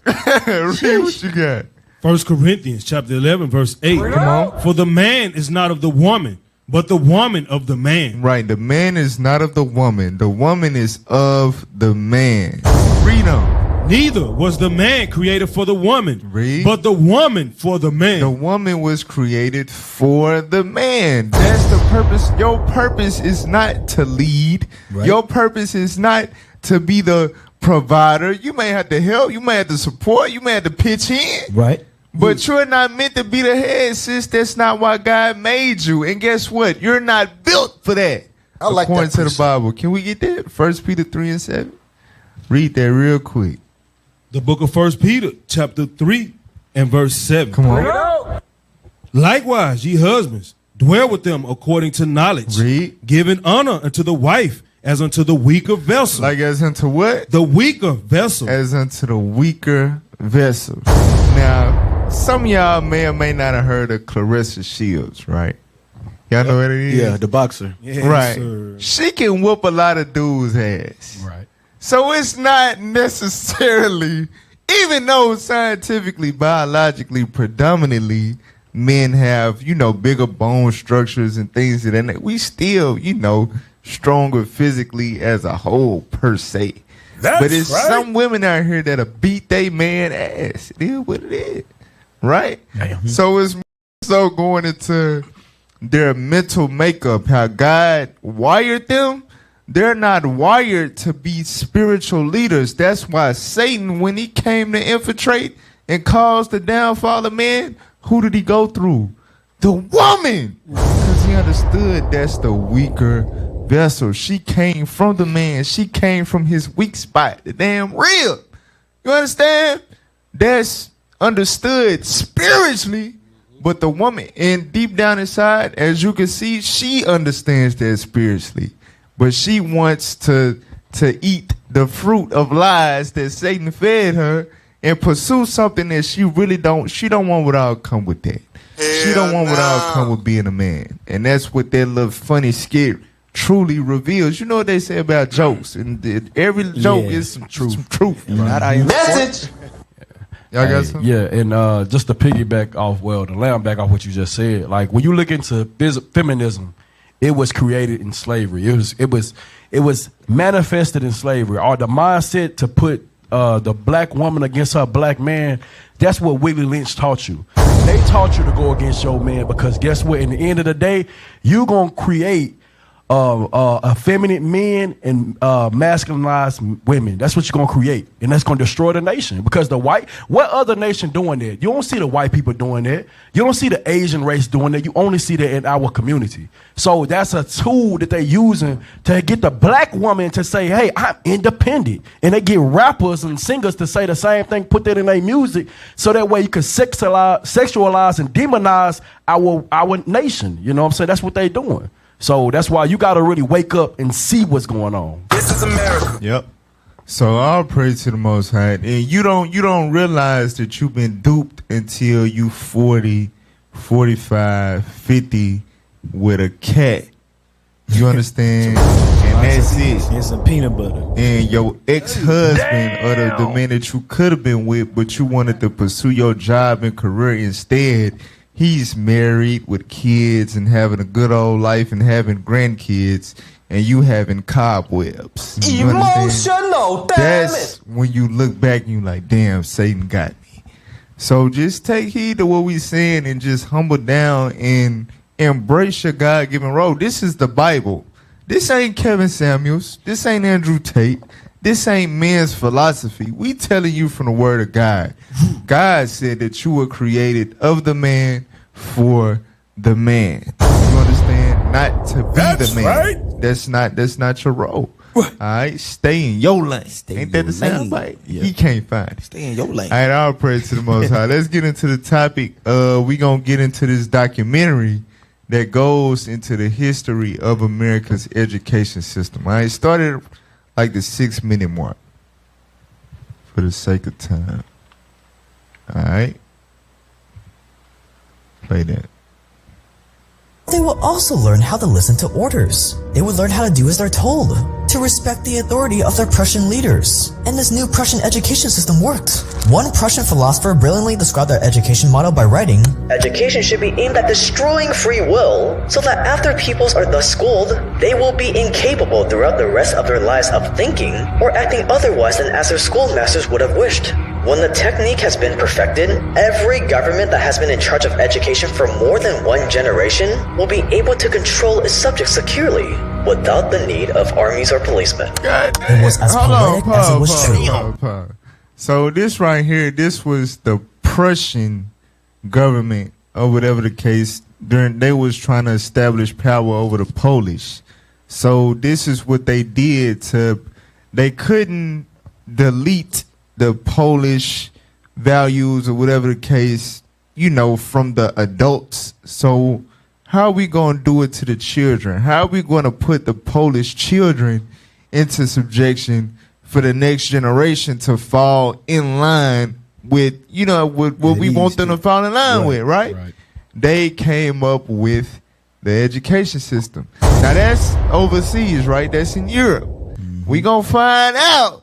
Read what you got. 1 Corinthians chapter 11, verse 8. Come on. For the man is not of the woman, but the woman of the man. Right. The man is not of the woman. The woman is of the man. Freedom. Neither was the man created for the woman, Read. but the woman for the man. The woman was created for the man. That's the purpose. Your purpose is not to lead. Right. Your purpose is not to be the provider. You may have to help. You may have to support. You may have to pitch in. Right. But you're not meant to be the head, sis. That's not why God made you. And guess what? You're not built for that. I like according that to the Bible. Can we get that? 1 Peter 3 and 7. Read that real quick. The book of 1 Peter chapter 3 and verse 7. Come on. Likewise, ye husbands, dwell with them according to knowledge, Read. giving honor unto the wife as unto the weaker vessel. Like as unto what? The weaker vessel. As unto the weaker vessel. Now, some of y'all may or may not have heard of Clarissa Shields, right? Y'all know what it is? Yeah, the boxer. Yes, right. sir. She can whoop a lot of dudes' ass. Right. So it's not necessarily, even though scientifically, biologically, predominantly, men have, bigger bone structures and things of that nature, we still, stronger physically as a whole per se. But it's some women out here that'll beat they man ass. It is what it is. Right? So it's so going into their mental makeup, how God wired them. They're not wired to be spiritual leaders. That's why Satan, when he came to infiltrate and cause the downfall of man, who did he go through? The woman. Because he understood that's the weaker vessel. She came from the man. She came from his weak spot, the damn rib. You understand? That's understood spiritually, but the woman, and deep down inside, as you can see, she understands that spiritually. But she wants to eat the fruit of lies that Satan fed her and pursue something that she don't want what all come with that. She don't want what all come with being a man. And that's what that little funny skit truly reveals. You know what they say about jokes? And every joke is some truth. Message. Y'all got something? Yeah, and just to piggyback off, to land back off what you just said, like when you look into feminism, it was created in slavery. It was manifested in slavery. Or the mindset to put the black woman against her black man, that's what Willie Lynch taught you. They taught you to go against your man because guess what? In the end of the day, you're going to create effeminate men and masculinized women. That's what you're going to create. And that's going to destroy the nation. Because what other nation doing that? You don't see the white people doing that. You don't see the Asian race doing that. You only see that in our community. So that's a tool that they're using to get the black woman to say, hey, I'm independent. And they get rappers and singers to say the same thing, put that in their music, so that way you can sexualize and demonize our nation. You know what I'm saying? That's what they're doing. So that's why you got to really wake up and see what's going on. This is America. Yep. So all praise to the Most High. And you don't realize that you've been duped until you 40, 45, 50 with a cat. You understand? And that's it. And some peanut butter. And your ex-husband or the man that you could have been with, but you wanted to pursue your job and career instead. He's married with kids and having a good old life and having grandkids, and you having cobwebs. You Emotional, damn That's it. when you look back and you're like, damn, Satan got me. So just take heed to what we're saying and just humble down and embrace your God-given role. This is the Bible. This ain't Kevin Samuels. This ain't Andrew Tate. This ain't men's philosophy. We telling you from the word of God. God said that you were created of the man for the man. You understand? Not to be the man. Right. That's not your role. All right? Stay in your lane. Ain't that the sound bite? Yeah. He can't find it. Stay in your lane. All right, all praise to the Most High. Let's get into the topic. We gonna get into this documentary that goes into the history of America's education system. All right? It started like the 6-minute mark for the sake of time. All right. Play that. They will also learn how to listen to orders. They will learn how to do as they're told, to to respect the authority of their Prussian leaders. And this new Prussian education system worked. One Prussian philosopher brilliantly described their education model by writing, "Education should be aimed at destroying free will, so that after pupils are thus schooled, they will be incapable throughout the rest of their lives of thinking or acting otherwise than as their schoolmasters would have wished. When the technique has been perfected, every government that has been in charge of education for more than one generation will be able to control its subjects securely, without the need of armies or policemen." It was as poetic as it was true. So this right here, this was the Prussian government, or whatever the case, during they was trying to establish power over the Polish. So this is what they did they couldn't delete the Polish values or whatever the case, from the adults. So how are we going to do it to the children? How are we going to put the Polish children into subjection for the next generation to fall in line with, with what we want them to fall in line with, right? They came up with the education system. Now that's overseas, right? That's in Europe. We gonna find out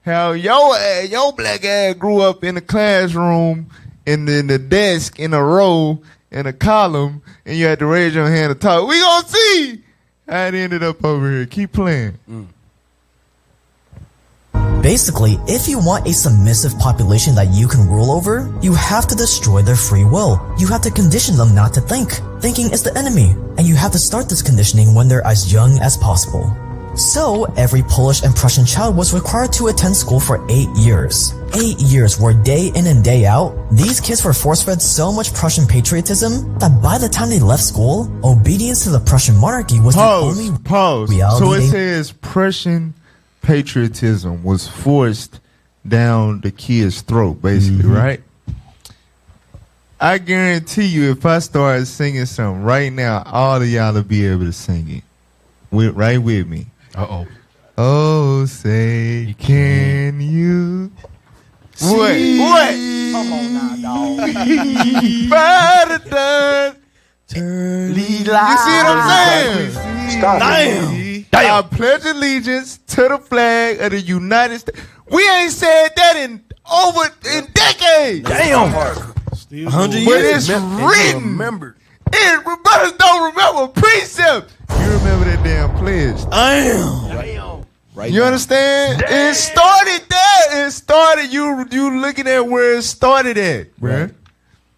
how your black ass grew up in the classroom, in the desk, in a row, in a column, and you had to raise your hand to talk. We gonna see how it ended up over here. Keep playing. Basically, if you want a submissive population that you can rule over, you have to destroy their free will. You have to condition them not to think. Thinking is the enemy, and you have to start this conditioning when they're as young as possible. So, every Polish and Prussian child was required to attend school for 8 years. 8 years where day in and day out, these kids were force-fed so much Prussian patriotism that by the time they left school, obedience to the Prussian monarchy was the only reality. So it says Prussian patriotism was forced down the kid's throat, basically, right? I guarantee you, if I started singing something right now, all of y'all will be able to sing it. Right with me. Uh-oh. Oh, say, can you? What? Come on now, dog. You see what I'm saying? Stop. Damn. I pledge allegiance to the flag of the United States. We ain't said that in decades. Damn. 100 years. But it's written. Remembered. Brothers don't remember precept. You remember that damn pledge. Damn. Right you understand? Damn. It started there. It started. You looking at where it started at, bruh.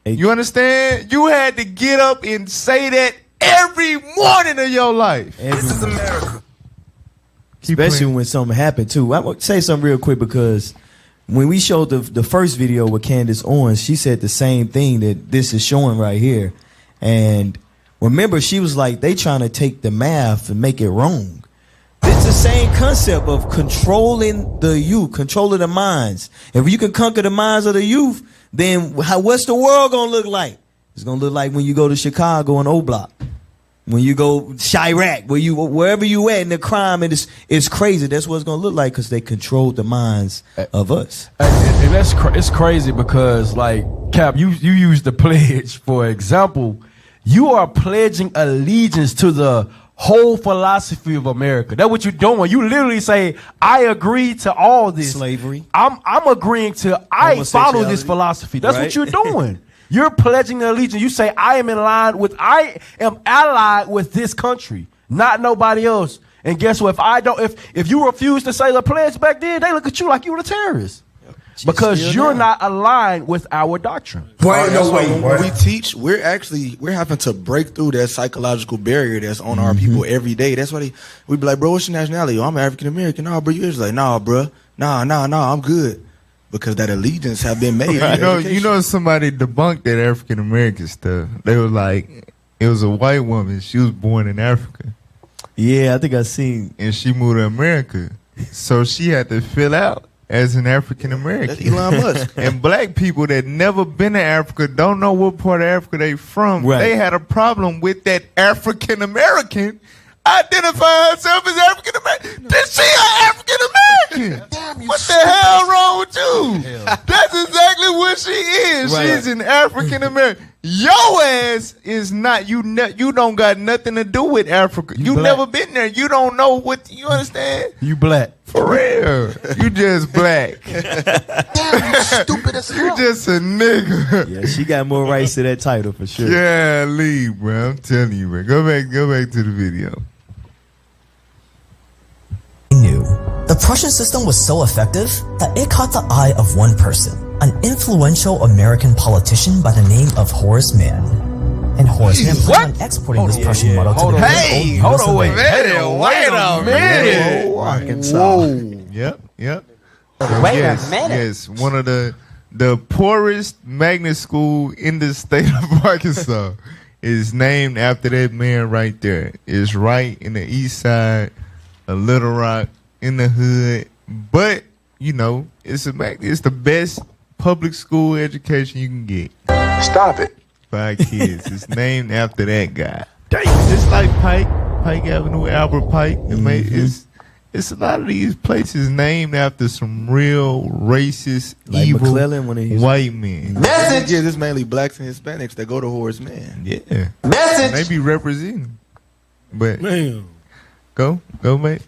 You understand? You had to get up and say that every morning of your life. This is America. Especially when something happened too. I'm gonna say something real quick because when we showed the first video with Candace Owens, she said the same thing that this is showing right here. And remember, she was like, they trying to take the math and make it wrong. It's the same concept of controlling the youth, controlling the minds. If you can conquer the minds of the youth, then what's the world going to look like? It's going to look like when you go to Chicago and O-Block. When you go Chirac, wherever you at in the crime, and it's crazy. That's what it's going to look like because they controlled the minds of us. And it's crazy because, like, Cap, you use the pledge for example. You are pledging allegiance to the whole philosophy of America. That's what you're doing. You literally say, I agree to all this. Slavery. I'm agreeing to, I follow this philosophy. That's what you're doing. You're pledging allegiance. You say, I am allied with this country, not nobody else. And guess what? If you refuse to say the pledge back then, they look at you like you were a terrorist. Because you're not aligned with our doctrine. When we teach, we're having to break through that psychological barrier that's on our people every day. That's why we be like, bro, what's your nationality? Oh, I'm African American. No, bro, you Israelite. Nah, bro. Nah, I'm good. Because that allegiance have been made. You know, somebody debunked that African American stuff. They were like, it was a white woman. She was born in Africa. Yeah, I think I seen. And she moved to America. So she had to fill out as an African American. That's Elon Musk. And black people that never been to Africa, don't know what part of Africa they from. Right. They had a problem with that African American identifying herself as African American. She an African American. What the hell wrong with you? That's exactly what she is. Right. She's an African American. Your ass is not. You don't got nothing to do with Africa. You black. never been there. You don't know what. You understand? You black. For real. You just black. Damn, you stupid as hell. You just a nigga. Yeah, she got more rights to that title for sure. Yeah, leave, bro. I'm telling you, man. Go back to the video. Knew. The Prussian system was so effective that it caught the eye of one person, an influential American politician by the name of Horace Mann. And Horace Mann planned on exporting this Prussian model to the very old US of A. Wait a minute. Arkansas. Yep. Wait a minute. Yes, one of the poorest magnet school in the state of Arkansas is named after that man right there. It's right in the east side of Little Rock in the hood. But, you know, it's the best public school education you can get. Stop it. 5 kids. It's named after that guy. Just like Pike Avenue, Albert Pike. It's a lot of these places named after some real racist, Like evil McClellan when he's white men. Message. Yeah, this mainly blacks and Hispanics that go to Horace Mann. Yeah. Message. They be representing. But Man. go, mate.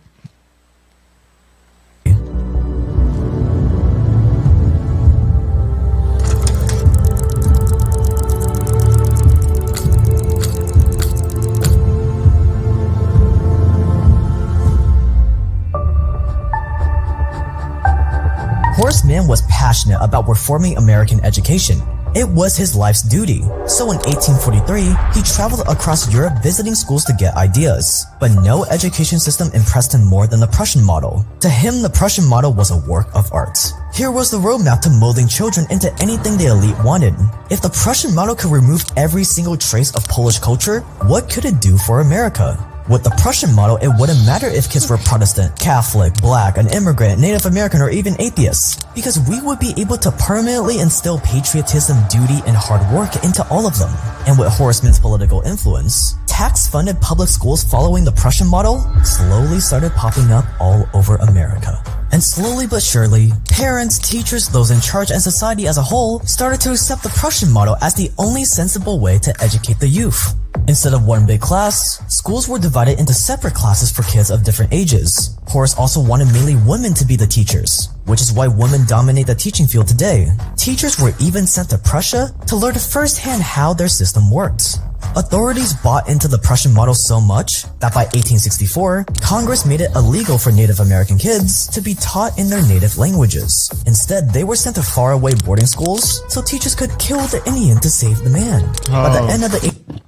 Horace Mann was passionate about reforming American education. It was his life's duty. So in 1843, he traveled across Europe visiting schools to get ideas. But no education system impressed him more than the Prussian model. To him, the Prussian model was a work of art. Here was the roadmap to molding children into anything the elite wanted. If the Prussian model could remove every single trace of Polish culture, what could it do for America? With the Prussian model, it wouldn't matter if kids were Protestant, Catholic, black, an immigrant, Native American, or even atheists, because we would be able to permanently instill patriotism, duty, and hard work into all of them. And with Horace Mann's political influence, tax-funded public schools following the Prussian model slowly started popping up all over America. And slowly but surely, parents, teachers, those in charge, and society as a whole started to accept the Prussian model as the only sensible way to educate the youth. Instead of one big class, schools were divided into separate classes for kids of different ages. Horace also wanted mainly women to be the teachers, which is why women dominate the teaching field today. Teachers were even sent to Prussia to learn firsthand how their system worked. Authorities bought into the Prussian model so much that by 1864, Congress made it illegal for Native American kids to be taught in their native languages. Instead, they were sent to faraway boarding schools so teachers could kill the Indian to save the man. By the end of the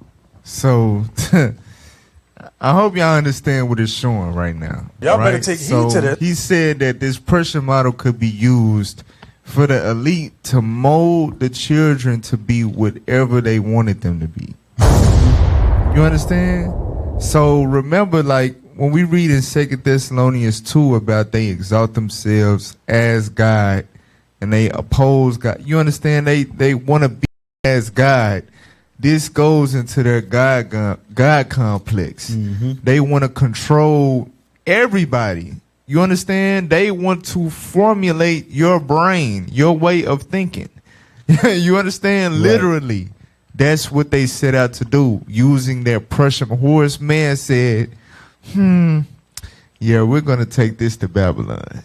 So, I hope y'all understand what it's showing right now. Y'all better right? take heed to this. He said that this Prussian model could be used for the elite to mold the children to be whatever they wanted them to be. You understand? So remember, like, when we read in 2 Thessalonians 2 about they exalt themselves as God and they oppose God. You understand? They want to be as God. This goes into their God complex. They want to control everybody. You understand? They want to formulate your brain, your way of thinking. You understand? Right. Literally, that's what they set out to do using their Prussian. Horace Mann said, yeah, we're going to take this to Babylon.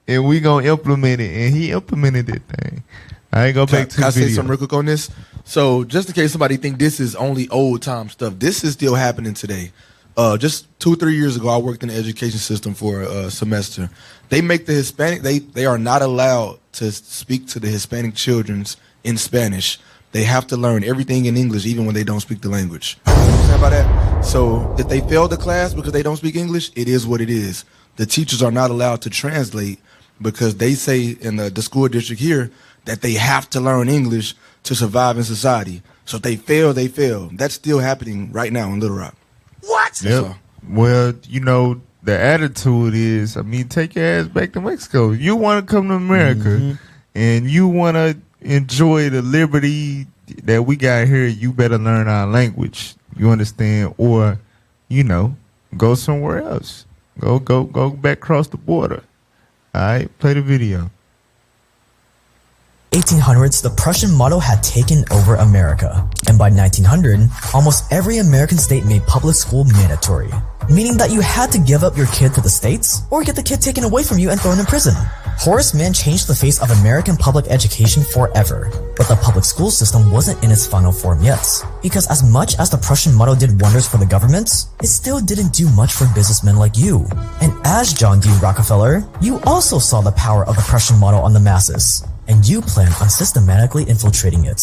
And we're going to implement it. And he implemented that thing. I ain't go back to the video. Can I say something real quick on this? So just in case somebody think this is only old time stuff, this is still happening today. Just 2 or 3 years ago, I worked in the education system for a semester. They make the Hispanic, they are not allowed to speak to the Hispanic children in Spanish. They have to learn everything in English, even when they don't speak the language. You understand about that? So if they fail the class because they don't speak English, it is what it is. The teachers are not allowed to translate because they say in the school district here that they have to learn English to survive in society. So if they fail, they fail. That's still happening right now in Little Rock. What? Yep. Well, you know, the attitude is, I mean, take your ass back to Mexico. You want to come to America and you want to enjoy the liberty that we got here, you better learn our language. You understand? Or, you know, go somewhere else. Go back across the border. All right, play the video. 1800s, the Prussian model had taken over America. And by 1900, almost every American state made public school mandatory, meaning that you had to give up your kid to the states or get the kid taken away from you and thrown in prison. Horace Mann changed the face of American public education forever, but the public school system wasn't in its final form yet, because as much as the Prussian model did wonders for the governments, it still didn't do much for businessmen like you. And as John D. Rockefeller, you also saw the power of the Prussian model on the masses, and you planned on systematically infiltrating it.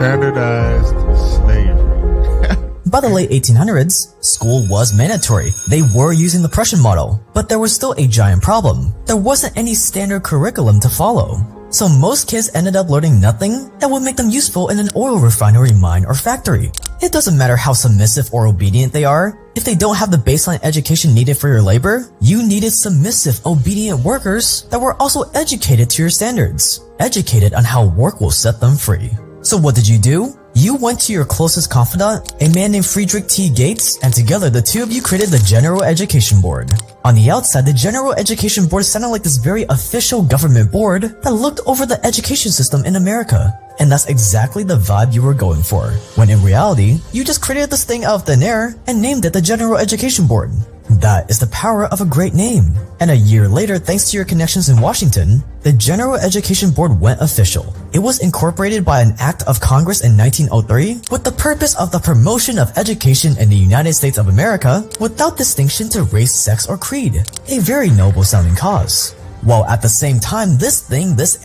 Standardized slavery. By the late 1800s, school was mandatory. They were using the Prussian model, but there was still a giant problem. There wasn't any standard curriculum to follow. So most kids ended up learning nothing that would make them useful in an oil refinery, mine, or factory. It doesn't matter how submissive or obedient they are. If they don't have the baseline education needed for your labor, you needed submissive, obedient workers that were also educated to your standards, educated on how work will set them free. So what did you do? You went to your closest confidant, a man named Friedrich T. Gates, and together the two of you created the General Education Board. On the outside, the General Education Board sounded like this very official government board that looked over the education system in America. And that's exactly the vibe you were going for, when in reality, you just created this thing out of thin air and named it the General Education Board. That is the power of a great name. And a year later, thanks to your connections in Washington, the General Education Board went official. It was incorporated by an act of Congress in 1903 with the purpose of the promotion of education in the United States of America without distinction to race, sex, or creed. A very noble sounding cause. While at the same time, this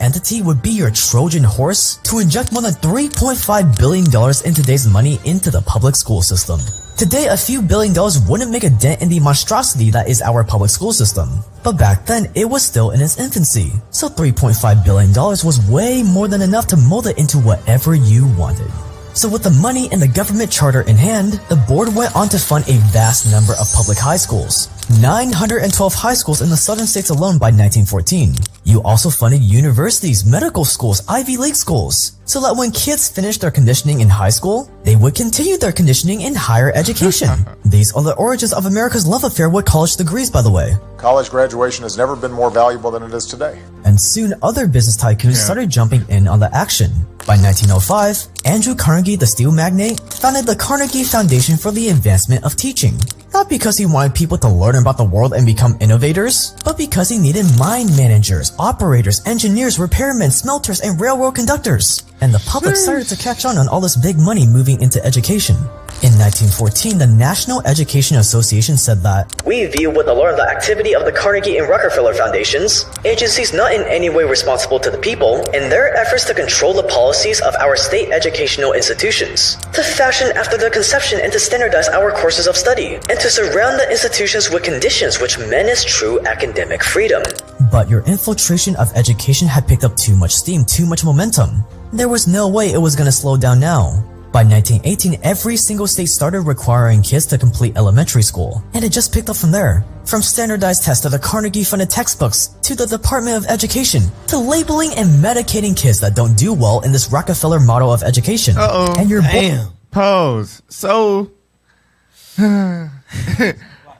entity would be your Trojan horse to inject more than $3.5 billion in today's money into the public school system. Today, a few $1 billion wouldn't make a dent in the monstrosity that is our public school system. But back then, it was still in its infancy. So $3.5 billion was way more than enough to mold it into whatever you wanted. So with the money and the government charter in hand, the board went on to fund a vast number of public high schools. 912 high schools in the southern states alone by 1914. You also funded universities, medical schools, Ivy League schools, so that when kids finished their conditioning in high school, they would continue their conditioning in higher education. These are the origins of America's love affair with college degrees, by the way. College graduation has never been more valuable than it is today. And soon other business tycoons started jumping in on the action. By 1905, Andrew Carnegie, the steel magnate, founded the Carnegie Foundation for the Advancement of Teaching. Not because he wanted people to learn about the world and become innovators, but because he needed mine managers, operators, engineers, repairmen, smelters, and railroad conductors. And the public started to catch on all this big money moving into education. In 1914, the National Education Association said that, "We view with alarm the activity of the Carnegie and Rockefeller Foundations, agencies not in any way responsible to the people, in their efforts to control the policies of our state educational institutions, to fashion after their conception and to standardize our courses of study, and to surround the institutions with conditions which menace true academic freedom." But your infiltration of education had picked up too much steam, too much momentum. There was no way it was going to slow down now. By 1918, every single state started requiring kids to complete elementary school, and it just picked up from there. From standardized tests to the Carnegie-funded textbooks, to the Department of Education, to labeling and medicating kids that don't do well in this Rockefeller model of education. And your Pause. So,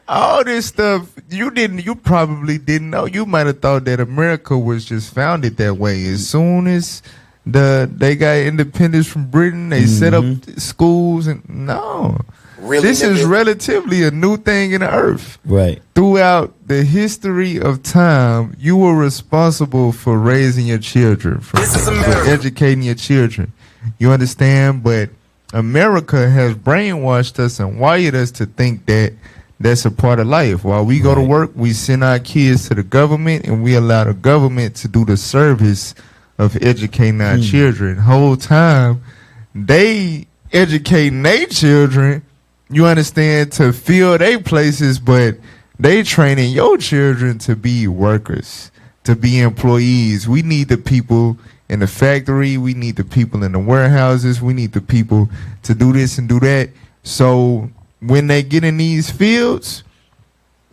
all this stuff, you probably didn't know. You might have thought that America was just founded that way. As soon as they got independence from Britain, they set up schools, and no. Really, this is relatively a new thing in the earth. Right. Throughout the history of time, you were responsible for raising your children, for educating your children. You understand? But America has brainwashed us and wired us to think that that's a part of life. While we go to work, we send our kids to the government, and we allow the government to do the service of educating our children. Whole time they educating their children, you understand, to fill their places, but they training your children to be workers, to be employees. We need the people in the factory, we need the people in the warehouses, we need the people to do this and do that. So when they get in these fields,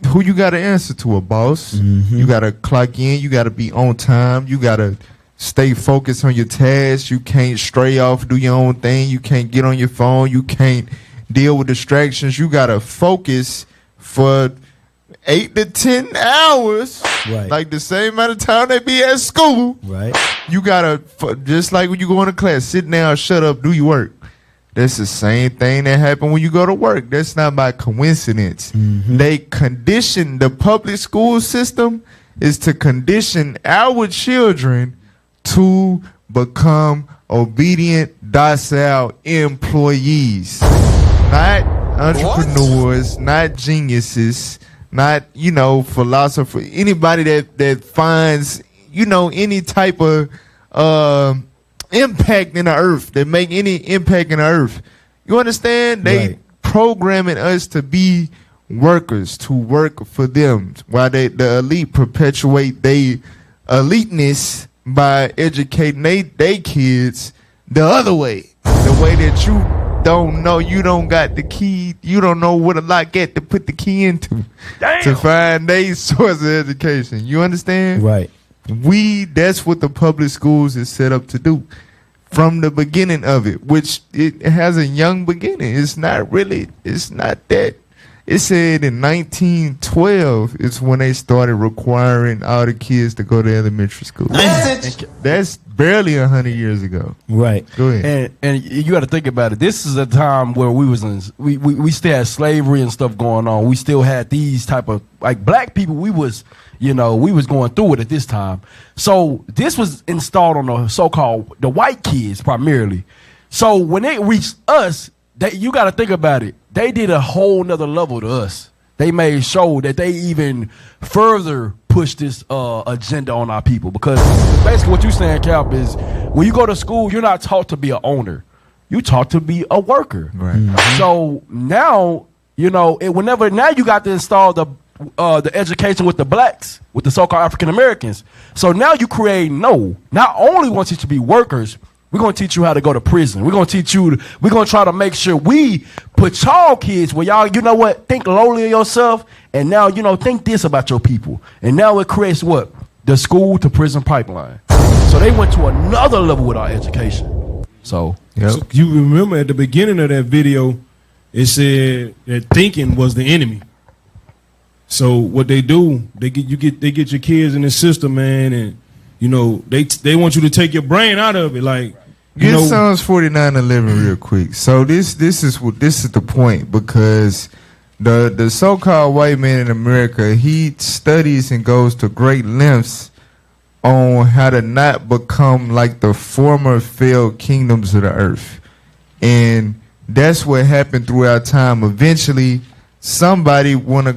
who you got to answer to? A boss. You got to clock in, you got to be on time, you got to stay focused on your tasks. You can't stray off, do your own thing. You can't get on your phone. You can't deal with distractions. You gotta focus for 8 to 10 hours, Right. like the same amount of time they be at school. Right. You gotta, just like when you go into class, sit down, shut up, do your work. That's the same thing that happened when you go to work. That's not by coincidence. They condition, the public school system is to condition our children to become obedient, docile employees, not entrepreneurs, not geniuses, not, philosopher, anybody that finds, any type of impact in the earth, that make any impact in the earth. You understand? They programming us to be workers, to work for them, while the elite perpetuate their eliteness by educating they kids the other way, the way that you don't know, you don't got the key, you don't know what a lock at to put the key into to find a source of education. You understand? Right. That's what the public schools is set up to do from the beginning of it, which it has a young beginning. It's not that. It said in 1912 is when they started requiring all the kids to go to elementary school. That's barely 100 years ago. Right. Go ahead. And you got to think about it. This is a time where we still had slavery and stuff going on. We still had these type of, like, black people. We was going through it at this time. So this was installed on the so-called the white kids primarily. So when they reached us, you got to think about it. They did a whole nother level to us. They made sure that they even further push this agenda on our people, because basically what you're saying, Cap, is when you go to school, you're not taught to be an owner. You taught to be a worker. Right. So now, now you got to install the education with the blacks, with the so-called African Americans. So now you create not only want you to be workers, we're going to teach you how to go to prison. We're going to try to make sure we put y'all kids where y'all, think lowly of yourself. And now, think this about your people. And now it creates what? The school to prison pipeline. So they went to another level with our education. So you remember at the beginning of that video, it said that thinking was the enemy. So what they do, they get your kids in the system, man, and they want you to take your brain out of it, like. Get Psalms 49:11 real quick. So this is the point, because the so-called white man in America, he studies and goes to great lengths on how to not become like the former failed kingdoms of the earth, and that's what happened throughout time. Eventually, somebody wants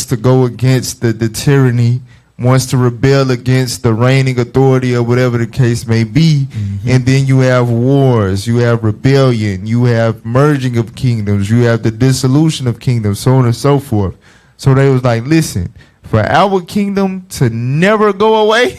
to go against the tyranny, wants to rebel against the reigning authority or whatever the case may be. And then you have wars, you have rebellion, you have merging of kingdoms, you have the dissolution of kingdoms, so on and so forth. So they was like, listen, for our kingdom to never go away,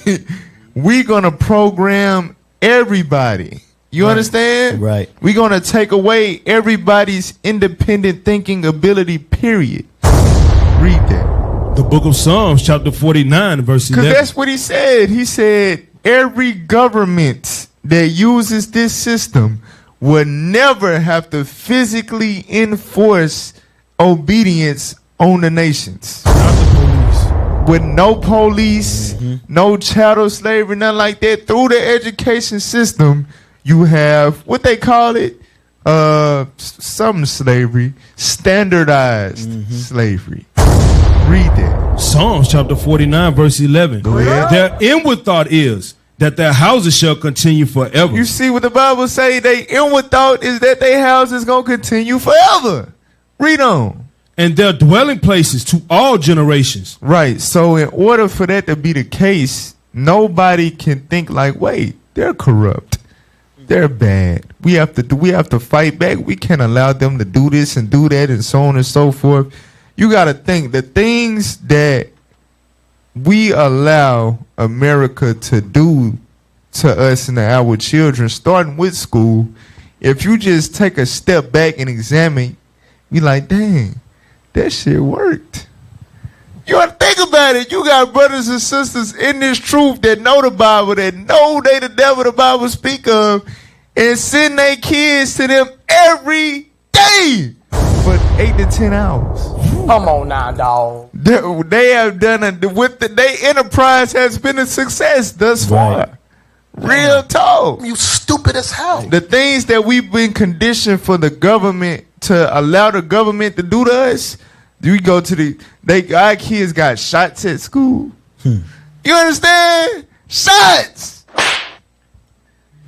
we're going to program everybody. You understand? Right. We're going to take away everybody's independent thinking ability, period. Read that. The book of Psalms, chapter 49, verse 11. Because that's what he said. He said every government that uses this system will never have to physically enforce obedience on the nations. Not the police. With no police, no chattel slavery, nothing like that. Through the education system, you have what they call it, some slavery, standardized slavery. Read that. Psalms chapter 49, verse 11. Go ahead. Their inward thought is that their houses shall continue forever. You see what the Bible say? Their inward thought is that their house is going to continue forever. Read on. And their dwelling places to all generations. Right. So in order for that to be the case, nobody can think like, wait, they're corrupt. They're bad. We have to fight back. We can't allow them to do this and do that and so on and so forth. You got to think the things that we allow America to do to us and our children, starting with school. If you just take a step back and examine, you like, dang, that shit worked. You got to think about it. You got brothers and sisters in this truth that know the Bible, that know they the devil the Bible speak of, and send their kids to them every day. 8 to 10 hours. Come on now, dog. They have done their enterprise has been a success thus far. Real talk. You stupid as hell. The things that we've been conditioned for the government to allow the government to do to us, we go to our kids got shots at school. You understand? Shots.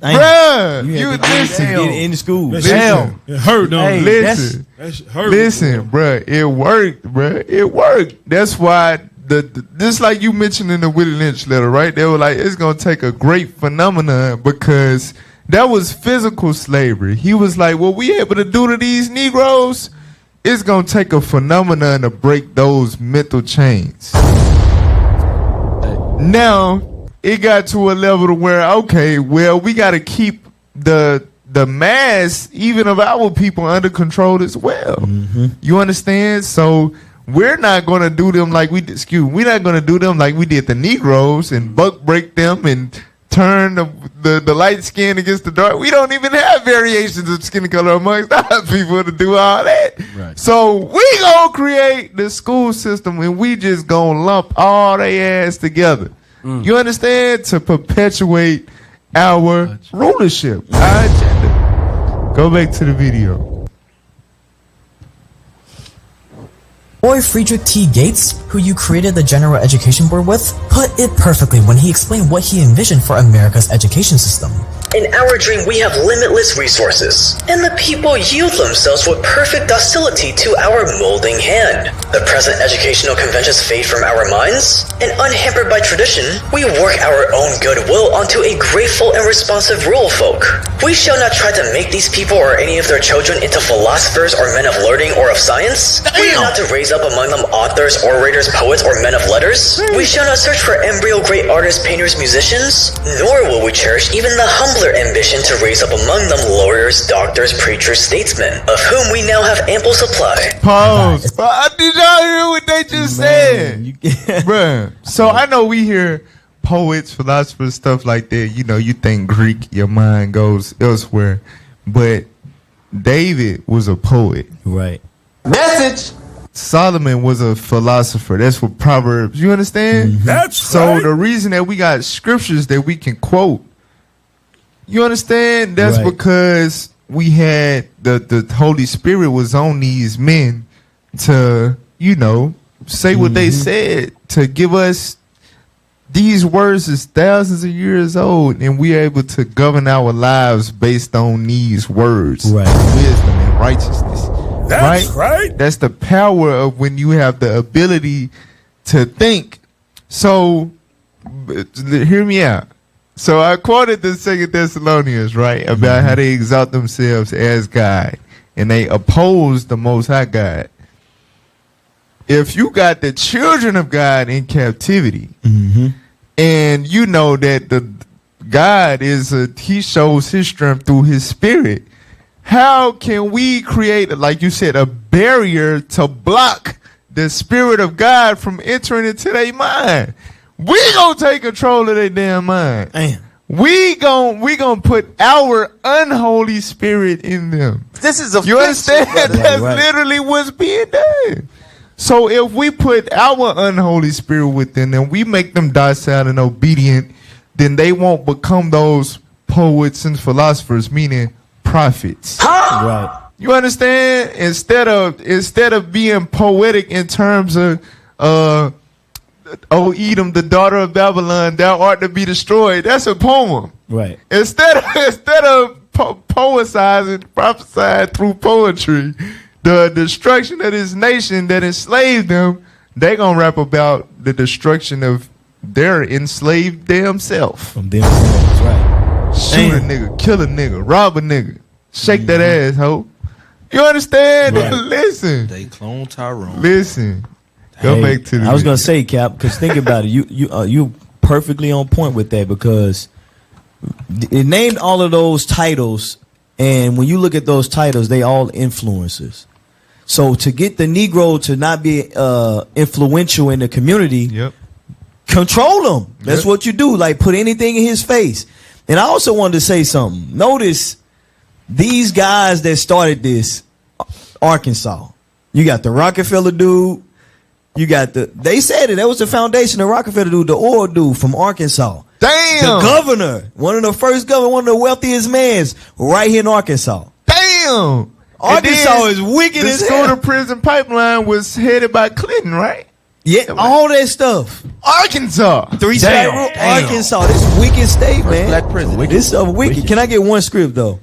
Bruh, you listen. Get in school. Damn. It hurt, though. Hey, listen. Listen, bruh. It worked, bruh. It worked. That's why this like you mentioned in the Willie Lynch letter, right? They were like, it's gonna take a great phenomenon because that was physical slavery. He was like, what we able to do to these Negroes, it's gonna take a phenomenon to break those mental chains. Now it got to a level to where, okay, well, we got to keep the mass, even of our people, under control as well. You understand? So we're not going to do them like we did. We're not going to do them like we did the Negroes and buck break them and turn the light skin against the dark. We don't even have variations of skin color amongst our people to do all that. Right. So we gonna create the school system and we just gonna lump all they ass together. You understand? To perpetuate our rulership, our agenda. Go back to the video. Boy Friedrich T. Gates, who you created the General Education Board with, put it perfectly when he explained what he envisioned for America's education system. In our dream, we have limitless resources, and the people yield themselves with perfect docility to our molding hand. The present educational conventions fade from our minds, and unhampered by tradition, we work our own goodwill onto a grateful and responsive rural folk. We shall not try to make these people or any of their children into philosophers or men of learning or of science. We are not to raise up among them authors, orators, poets, or men of letters. We shall not search for embryo great artists, painters, musicians, nor will we cherish even the humbler ambition to raise up among them lawyers, doctors, preachers, statesmen, of whom we now have ample supply. Pause. Did y'all hear what they just said? Bruh. So I know we hear poets, philosophers, stuff like that. You know, you think Greek, your mind goes elsewhere. But David was a poet. Right. Message. Solomon was a philosopher. That's what Proverbs. You understand? That's so the reason that we got scriptures that we can quote. You understand? That's because we had the Holy Spirit was on these men to, you know, say what they said, to give us these words is thousands of years old, and we're able to govern our lives based on these words. Wisdom and righteousness. That's right. That's the power of when you have the ability to think. So hear me out. So I quoted the 2 Thessalonians, right, about how they exalt themselves as God and they oppose the Most High God. If you got the children of God in captivity, and you know that the God he shows his strength through his spirit, how can we create, like you said, a barrier to block the spirit of God from entering into their mind? We gonna take control of their damn mind. We gonna put our unholy spirit in them. This is a you understand? That's literally what's being done. So if we put our unholy spirit within them, we make them docile and obedient, then they won't become those poets and philosophers, meaning prophets. Right. You understand? Instead of being poetic in terms of O Edom, the daughter of Babylon, thou art to be destroyed. That's a poem. Right. Instead of poetizing, prophesying through poetry, the destruction of this nation that enslaved them, they gonna rap about the destruction of their enslaved damn self. From themselves, right. Shoot a nigga, kill a nigga, rob a nigga, shake that ass, ho. You understand? Right. Listen. They clone Tyrone. Listen. Go back to the I was gonna say, Cap, because think about it. You perfectly on point with that, because it named all of those titles, and when you look at those titles, they all influencers. So to get the Negro to not be influential in the community, control him. That's what you do. Like, put anything in his face. And I also wanted to say something. Notice these guys that started this, Arkansas. You got the Rockefeller dude. You got they said it. That was the foundation. The Rockefeller dude, the oil dude from Arkansas. Damn. The governor, one of the first governors, one of the wealthiest mans, right here in Arkansas. Damn. Arkansas is wicked as hell. The school to prison pipeline was headed by Clinton, right? Yeah, all that stuff. Arkansas. 3-state rule. Arkansas. This wicked state, man. Black prison. This stuff wicked. Can I get one script though?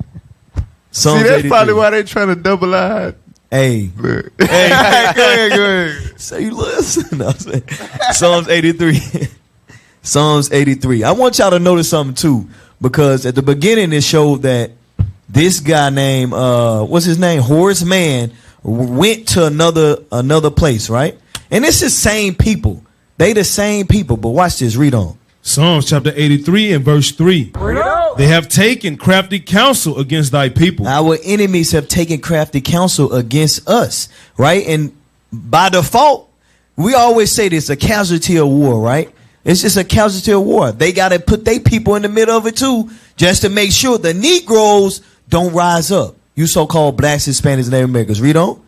Psalms See, that's 83. probably why they trying to double eye. Hey. Go ahead. So you listen. No, Psalms 83. Psalms 83. I want y'all to notice something too, because at the beginning it showed that this guy named what's his name? Horace Mann went to another place, right? And it's the same people. They the same people, but watch this. Read on. Psalms chapter 83 and verse 3. They have taken crafty counsel against thy people. Our enemies have taken crafty counsel against us, right? And by default, we always say this, a casualty of war, right? It's just a casualty of war. They got to put their people in the middle of it too, just to make sure the Negroes don't rise up. You so-called blacks, Hispanics, and Native Americans. Read on.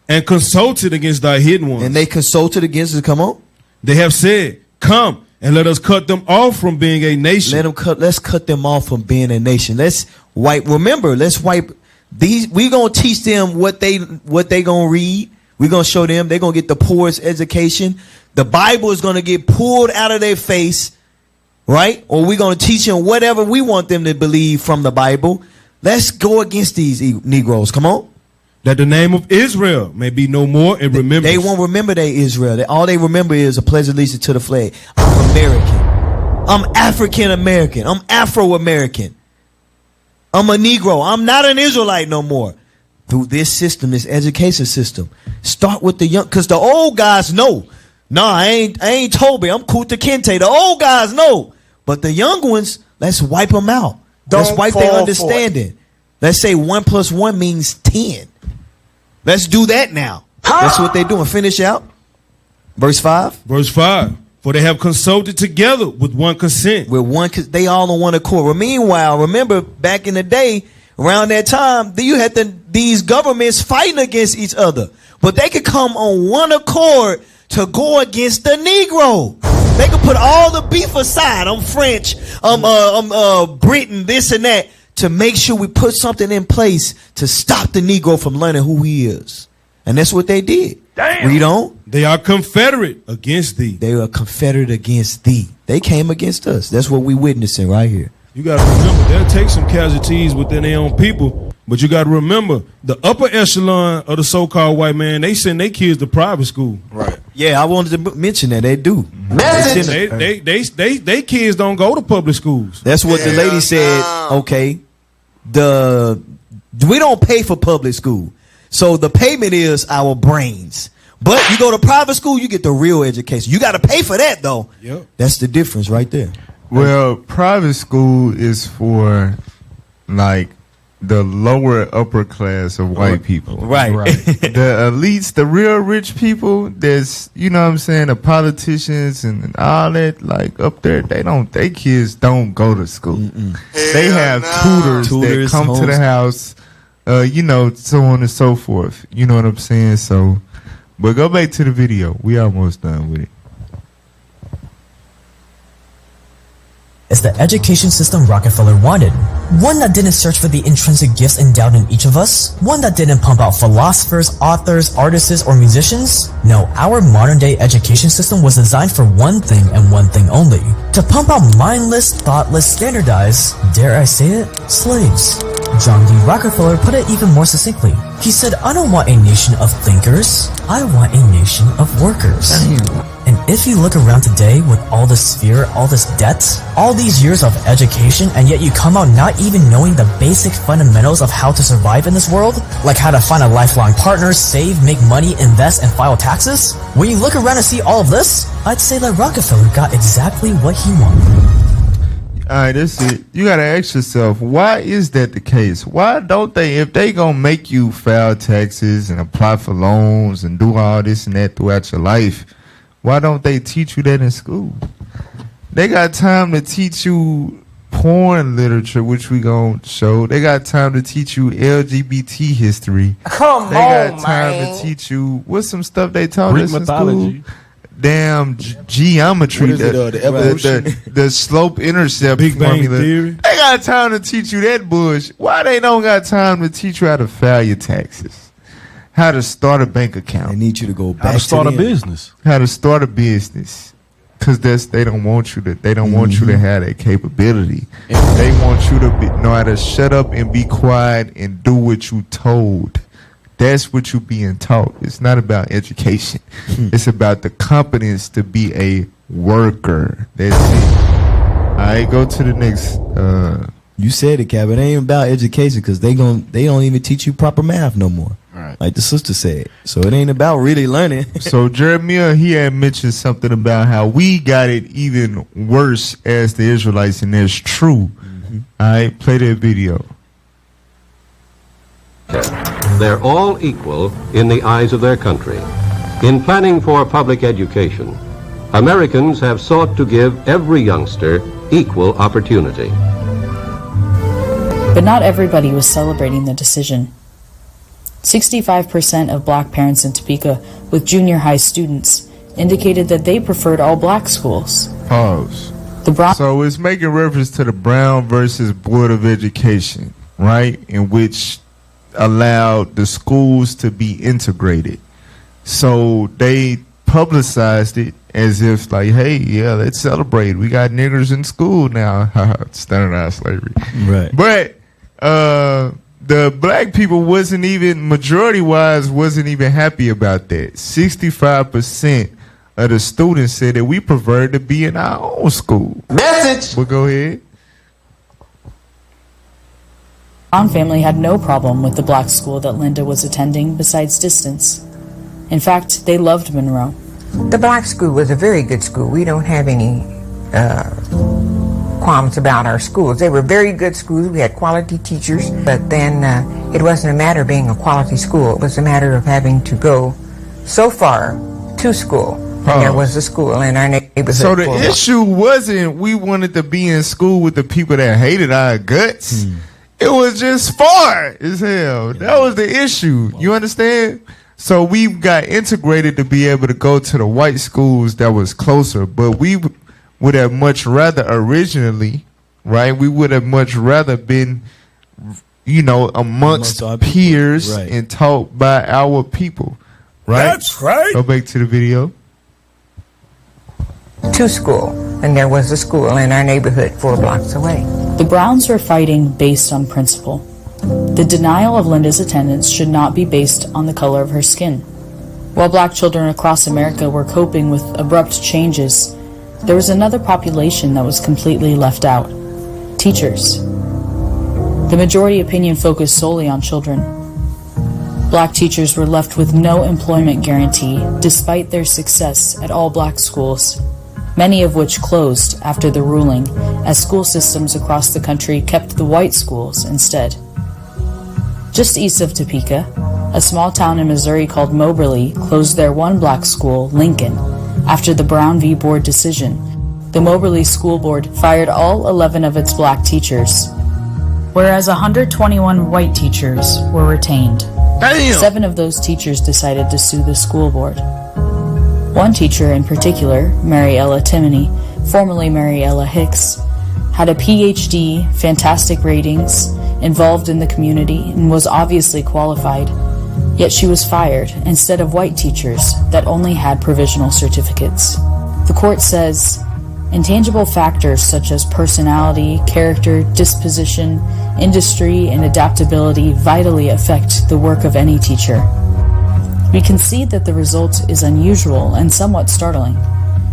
And consulted against thy hidden ones. And they consulted against us. Come on. They have said, come and let us cut them off from being a nation. Let's cut them off from being a nation. Let's wipe these. We're gonna teach them what they gonna read. We're gonna show them they're gonna get the poorest education. The Bible is gonna get pulled out of their face, right? Or we're gonna teach them whatever we want them to believe from the Bible. Let's go against these Negroes. Come on. That the name of Israel may be no more in remembrance. They won't remember they Israel. All they remember is a pledge of allegiance to the flag. I'm American. I'm African American. I'm Afro American. I'm a Negro. I'm not an Israelite no more. Through this system, this education system, start with the young, because the old guys know. No, I ain't Toby. I'm Kuta Kente. The old guys know, but the young ones, let's wipe them out. Let's wipe their understanding. Let's say 1 + 1 means 10. Let's do that now. That's what they're doing. Finish out. Verse 5. Verse 5. For they have consulted together with one consent. They all on one accord. Well, meanwhile, remember back in the day, around that time, you had these governments fighting against each other. But they could come on one accord to go against the Negro. They could put all the beef aside. I'm French. I'm Britain, this and that, to make sure we put something in place to stop the Negro from learning who he is. And that's what they did. Damn. Read on. They are confederate against thee. They are confederate against thee. They came against us. That's what we witnessing right here. You got to remember, they'll take some casualties within their own people. But you got to remember, the upper echelon of the so-called white man, they send their kids to private school. Right. Yeah, I wanted to mention that. They do. They kids don't go to public schools. That's what the lady said. Okay. We don't pay for public school. So the payment is our brains. But you go to private school, you get the real education. You got to pay for that, though. Yep. That's the difference right there. Well, private school is for, like, the lower upper class of white people. Right. The elites, the real rich people, there's, you know what I'm saying, the politicians and all that, like, up there, they kids don't go to school. They have tutors that come to the house, you know, so on and so forth. You know what I'm saying? So, but go back to the video. We almost done with it. It's the education system Rockefeller wanted. One that didn't search for the intrinsic gifts endowed in each of us. One that didn't pump out philosophers, authors, artists, or musicians. No, our modern day education system was designed for one thing and one thing only. To pump out mindless, thoughtless, standardized, dare I say it, slaves. John D. Rockefeller put it even more succinctly. He said, I don't want a nation of thinkers, I want a nation of workers. And if you look around today with all this fear, all this debt, all these years of education, and yet you come out not even knowing the basic fundamentals of how to survive in this world, like how to find a lifelong partner, save, make money, invest, and file taxes, when you look around and see all of this, I'd say that Rockefeller got exactly what he wanted. All right, that's it. You got to ask yourself, why is that the case? Why don't they, if they going to make you file taxes and apply for loans and do all this and that throughout your life, why don't they teach you that in school? They got time to teach you porn literature, which we gonna show. They got time to teach you LGBT history. Come they on, got time man. to teach you what's some stuff they taught Greek us in mythology. school. Damn geometry, What is it, the evolution? the slope intercept Big Bang formula. Theory. They got time to teach you that bullshit. Why they don't got time to teach you how to file your taxes, how to start a bank account? They need you to go back How to start a them. business. How to start a business. Cause they don't want you to. They don't want you to have that capability. They want you to know how to shut up and be quiet and do what you told. That's what you being taught. It's not about education. It's about the competence to be a worker. That's it. All right, go to the next. You said it, Cap. It ain't about education because they don't even teach you proper math no more. Right. Like the sister said. So it ain't about really learning. So Jeremiah, he had mentioned something about how we got it even worse as the Israelites, and that's true. All right, play that video. They're all equal in the eyes of their country. In planning for public education, Americans have sought to give every youngster equal opportunity. But not everybody was celebrating the decision. 65% of black parents in Topeka with junior high students indicated that they preferred all black schools. Pause. The So it's making reference to the Brown versus Board of Education, right? In which allowed the schools to be integrated. So they publicized it as if like, hey, yeah, let's celebrate. We got niggers in school now. Standardized slavery. Right. But the black people wasn't even, majority-wise, wasn't even happy about that. 65% of the students said that we prefer to be in our own school. Message. But go ahead. Brown family had no problem with the black school that Linda was attending besides distance. In fact, they loved Monroe. The black school was a very good school. We don't have any qualms about our schools. They were very good schools. We had quality teachers, but then it wasn't a matter of being a quality school. It was a matter of having to go so far to school. And there was a school in our neighborhood. So the issue wasn't we wanted to be in school with the people that hated our guts. It was just far as hell. That was the issue. You understand? So we got integrated to be able to go to the white schools that was closer. But we would have much rather originally, right? We would have much rather been, you know, amongst our peers people. Right. and taught by our people. Right? That's right. Go back to the video. To school. And there was a school in our neighborhood 4 blocks away. The Browns were fighting based on principle. The denial of Linda's attendance should not be based on the color of her skin. While black children across America were coping with abrupt changes, there was another population that was completely left out: teachers. The majority opinion focused solely on children. Black teachers were left with no employment guarantee despite their success at all black schools, many of which closed after the ruling, as school systems across the country kept the white schools instead. Just east of Topeka, a small town in Missouri called Moberly closed their one black school, Lincoln, after the Brown v. Board decision. The Moberly School Board fired all 11 of its black teachers, whereas 121 white teachers were retained. Damn. 7 of those teachers decided to sue the school board. One teacher in particular, Mary Ella Timoney, formerly Mary Ella Hicks, had a PhD, fantastic ratings, involved in the community, and was obviously qualified. Yet she was fired instead of white teachers that only had provisional certificates. The court says, intangible factors such as personality, character, disposition, industry, and adaptability vitally affect the work of any teacher. We concede that the result is unusual and somewhat startling.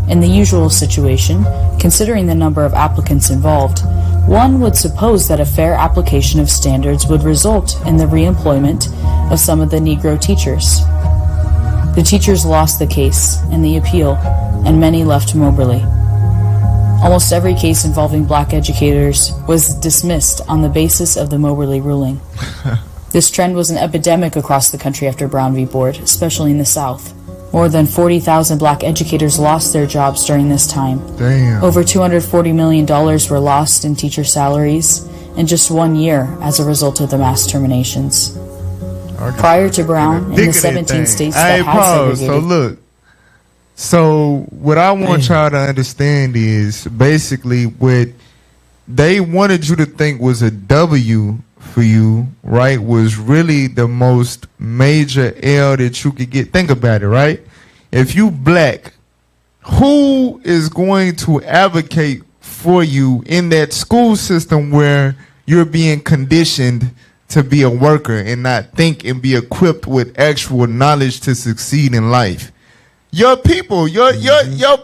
In the usual situation, considering the number of applicants involved, one would suppose that a fair application of standards would result in the reemployment of some of the Negro teachers. The teachers lost the case in the appeal, and many left Moberly. Almost every case involving black educators was dismissed on the basis of the Moberly ruling. This trend was an epidemic across the country after Brown v. Board, especially in the South. More than 40,000 black educators lost their jobs during this time. Damn. Over $240 million were lost in teacher salaries in just 1 year as a result of the mass terminations. Prior to Brown, in the 17 states that had segregated... So look, so what I want y'all to understand is basically what they wanted you to think was a W for you, right, was really the most major L that you could get. Think about it, right? If you black, who is going to advocate for you in that school system where you're being conditioned to be a worker and not think and be equipped with actual knowledge to succeed in life? Your people, your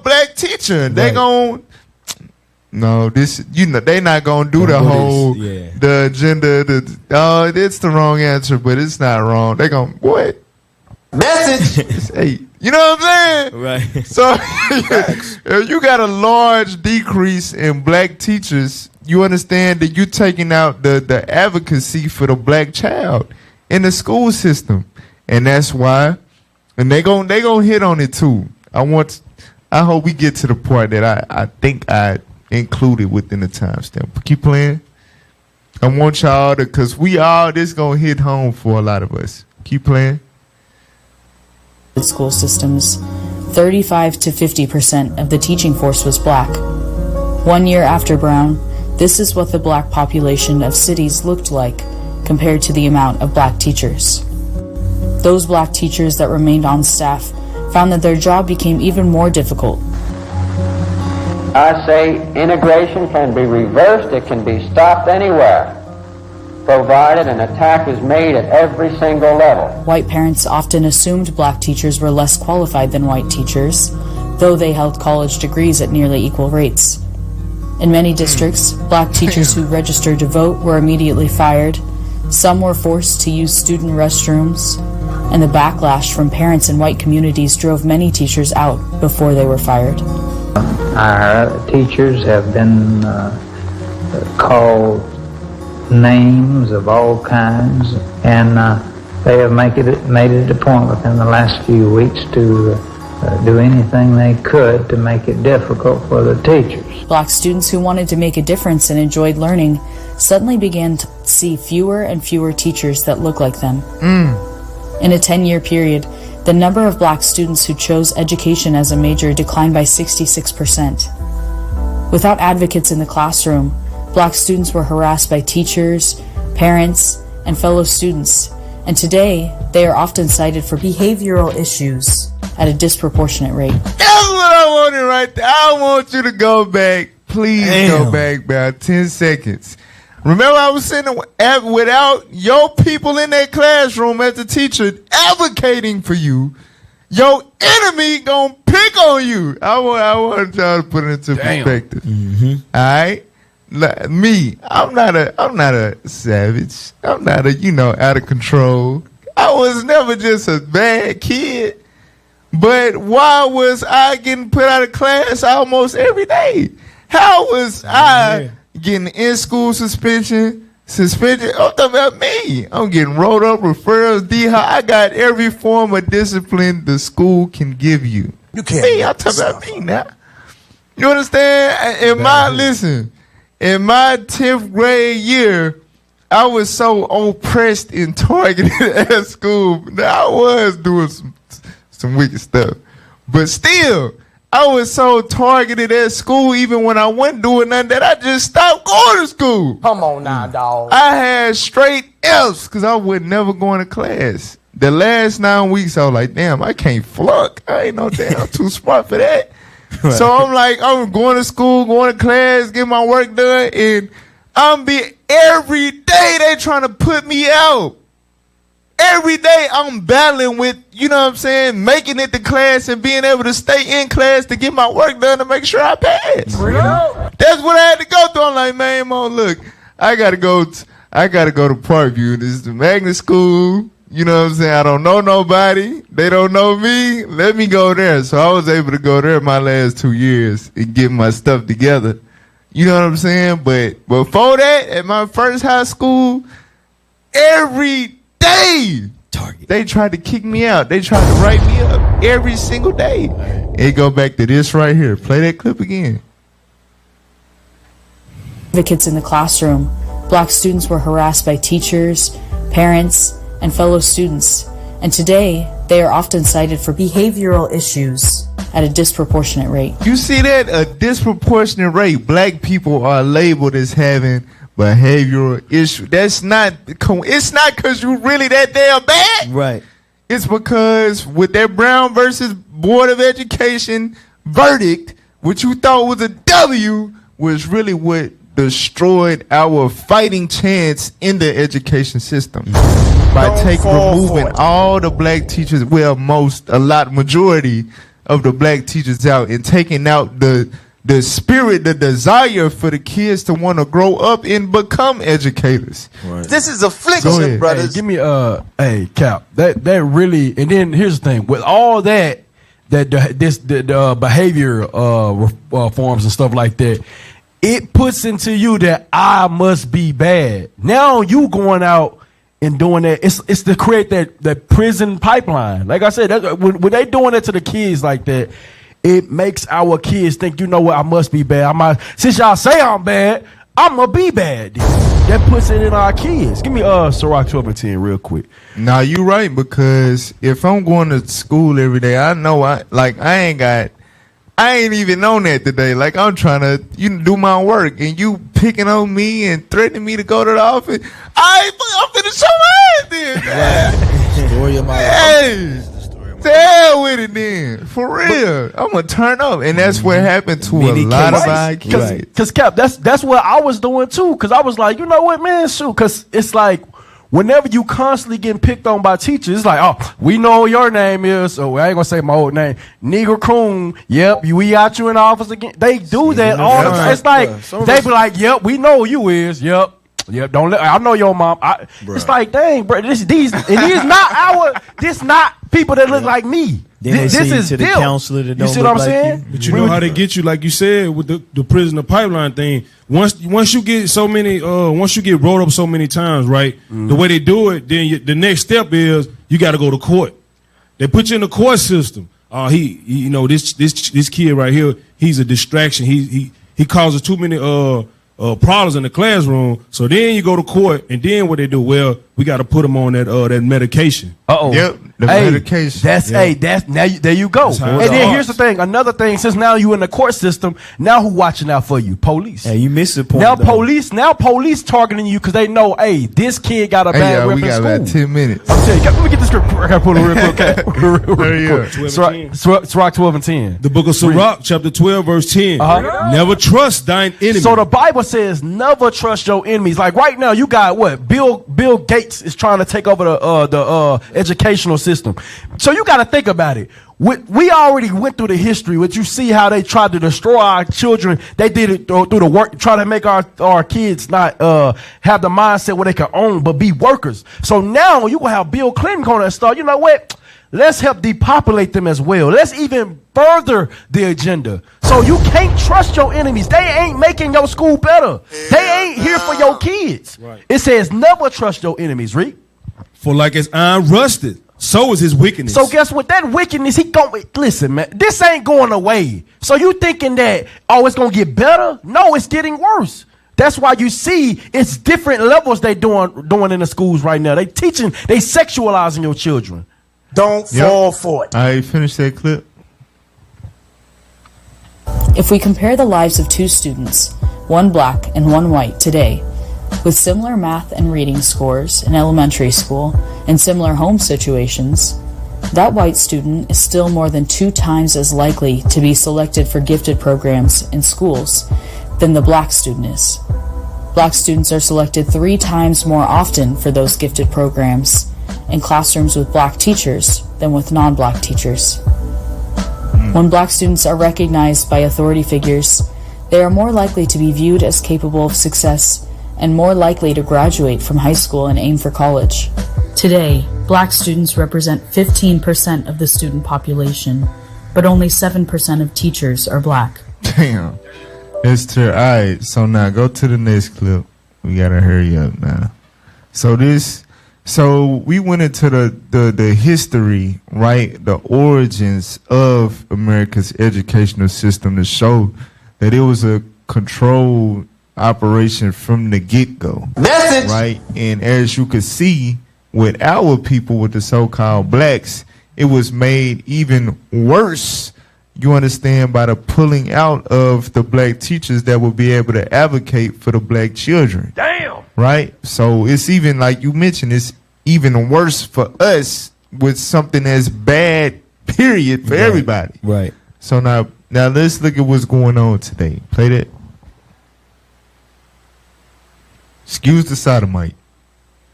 black teacher, they gon' they not gonna do the whole the agenda. It's the wrong answer, but it's not wrong. They gonna what? Message. Hey, you know what I'm saying? Right. So if you got a large decrease in black teachers, you understand that you're taking out the advocacy for the black child in the school system, and that's why. And they gon' hit on it too. I hope we get to the part that I think I included within the timestamp. Keep playing. I want y'all to, cause this gonna hit home for a lot of us. Keep playing. School systems, 35 to 50% of the teaching force was black. 1 year after Brown, this is what the black population of cities looked like compared to the amount of black teachers. Those black teachers that remained on staff found that their job became even more difficult. I say integration can be reversed, it can be stopped anywhere, provided an attack is made at every single level. White parents often assumed black teachers were less qualified than white teachers, though they held college degrees at nearly equal rates. In many districts, black teachers who registered to vote were immediately fired. Some were forced to use student restrooms, and the backlash from parents in white communities drove many teachers out before they were fired. Our teachers have been called names of all kinds, and they have made it a point within the last few weeks to do anything they could to make it difficult for the teachers. Black students who wanted to make a difference and enjoyed learning suddenly began to see fewer and fewer teachers that looked like them. In a 10-year period, the number of black students who chose education as a major declined by 66%. Without advocates in the classroom, black students were harassed by teachers, parents, and fellow students, and today they are often cited for behavioral issues at a disproportionate rate. That's what I wanted right there. I want you to go back. Please go back about 10 seconds. Remember, I was sitting without your people in that classroom as a teacher advocating for you. Your enemy gonna pick on you. I want y'all to put it into perspective. All right, me, I'm not a savage. I'm not a out of control. I was never just a bad kid. But why was I getting put out of class almost every day? How was I getting in-school suspension? I'm talking about me. I'm getting rolled up, referrals, I got every form of discipline the school can give you. You can't. Me, I'm talking about me now. You understand? In my 10th grade year, I was so oppressed and targeted at school. I was doing some wicked stuff. But still, I was so targeted at school even when I wasn't doing nothing that I just stopped going to school. Come on now, dog. I had straight F's because I would never go into class. The last 9 weeks, I was like, damn, I can't flunk. I ain't no damn too smart for that. Right. So I'm like, I'm going to school, going to class, getting my work done, and every day they trying to put me out. Every day I'm battling with, making it to class and being able to stay in class to get my work done to make sure I pass. That's what I had to go through. I'm like, man, look, I gotta go to Parkview. This is the magnet school. You know what I'm saying? I don't know nobody. They don't know me. Let me go there. So I was able to go there my last 2 years and get my stuff together. You know what I'm saying? But before that, at my first high school, every day target. They tried to kick me out. They tried to write me up every single day. It go back to this right here. Play that clip again. Advocates in the classroom, black students were harassed by teachers, parents, and fellow students, and today they are often cited for behavioral issues at a disproportionate rate. You see that? A disproportionate rate. Black people are labeled as having behavioral issues. It's not because you really that damn bad. Right. It's because with that Brown versus Board of Education verdict, what you thought was a W was really what destroyed our fighting chance in the education system by removing all the black teachers, majority of the black teachers out and taking out the spirit, the desire for the kids to want to grow up and become educators. Right. This is affliction, brothers. Hey, give me hey Cap. That really, and then here's the thing with all that the behavior forms and stuff like that. It puts into you that I must be bad. Now you going out and doing that. It's to create that prison pipeline. Like I said, when they doing it to the kids like that, it makes our kids think, you know what, I must be bad. Since y'all say I'm bad, I'm gonna be bad. That puts it in our kids. Give me Ciroc 12 and 10 real quick. Nah, you right, because if I'm going to school every day, I know I ain't even on that today. Like, I'm trying to do my work, and you picking on me and threatening me to go to the office. I'm finna show my ass then. Story of my life. Hey, to hell with it then. For real. I'm gonna turn up. And that's what happened to a lot of our kids. Because Cap, that's what I was doing too. Because I was like, you know what, man, shoot. Because it's like, whenever you constantly getting picked on by teachers, it's like, oh, we know what your name is. So I ain't gonna say my old name. Nigger Coon. Yep, we got you in the office again. They do that all the time. It's like, they be like, yep, we know who you is. Yep. Don't let. I know your mom. It's like, dang, bro. These not people that look like me. This is to the counselor that don't you see what I'm saying? But you know how they get you, like you said, with the prisoner pipeline thing. Once you get so many, once you get rolled up so many times, right? The way they do it, then the next step is you got to go to court. They put you in the court system. This kid right here, he's a distraction. He causes too many problems in the classroom. So then you go to court, and then what they do? Well, we got to put him on that medication. Yep, the medication. That's now. There you go. And then here's the thing. Another thing. Since now you in the court system, now who watching out for you? Police. Hey, you missed the point. Now police targeting you because they know, hey, this kid got a bad rep in school. We got about 10 minutes. I'm telling you, let me get this script. I got to pull it real quick. Ciroc 12 and 10. The book of Ciroc, chapter 12, verse 10. Never trust thine enemy. So the Bible says, never trust your enemies. Like right now, you got what? Bill Gates is trying to take over the educational system. So you got to think about it. We already went through the history, which you see how they tried to destroy our children. They did it through the work, try to make our kids not have the mindset where they can own, but be workers. So now you will have Bill Clinton going to start, you know what? Let's help depopulate them as well. Let's even further the agenda. So you can't trust your enemies. They ain't making your school better. They ain't here for your kids. Right. It says never trust your enemies, Reed. For like as iron rusted, so is his wickedness. So guess what? That wickedness, listen, man, this ain't going away. So you thinking that, oh, it's going to get better? No, it's getting worse. That's why you see it's different levels they doing in the schools right now. They sexualizing your children. Don't fall for it. I finished that clip. If we compare the lives of two students, one black and one white today, with similar math and reading scores in elementary school and similar home situations, that white student is still more than 2 times as likely to be selected for gifted programs in schools than the black student is. Black students are selected 3 times more often for those gifted programs in classrooms with black teachers than with non-black teachers. When black students are recognized by authority figures, they are more likely to be viewed as capable of success and more likely to graduate from high school and aim for college. Today, black students represent 15% of the student population, but only 7% of teachers are black. Damn. All right, so now go to the next clip. We gotta hurry up now. So this So we went into the history, right? The origins of America's educational system to show that it was a controlled operation from the get-go. Message! Right? And as you could see with our people, with the so-called blacks, it was made even worse, you understand, by the pulling out of the black teachers that would be able to advocate for the black children. Damn! Right? So it's even, like you mentioned, it's even worse for us with something as bad, period, for everybody. Right. So now let's look at what's going on today. Play that. Excuse the sodomite.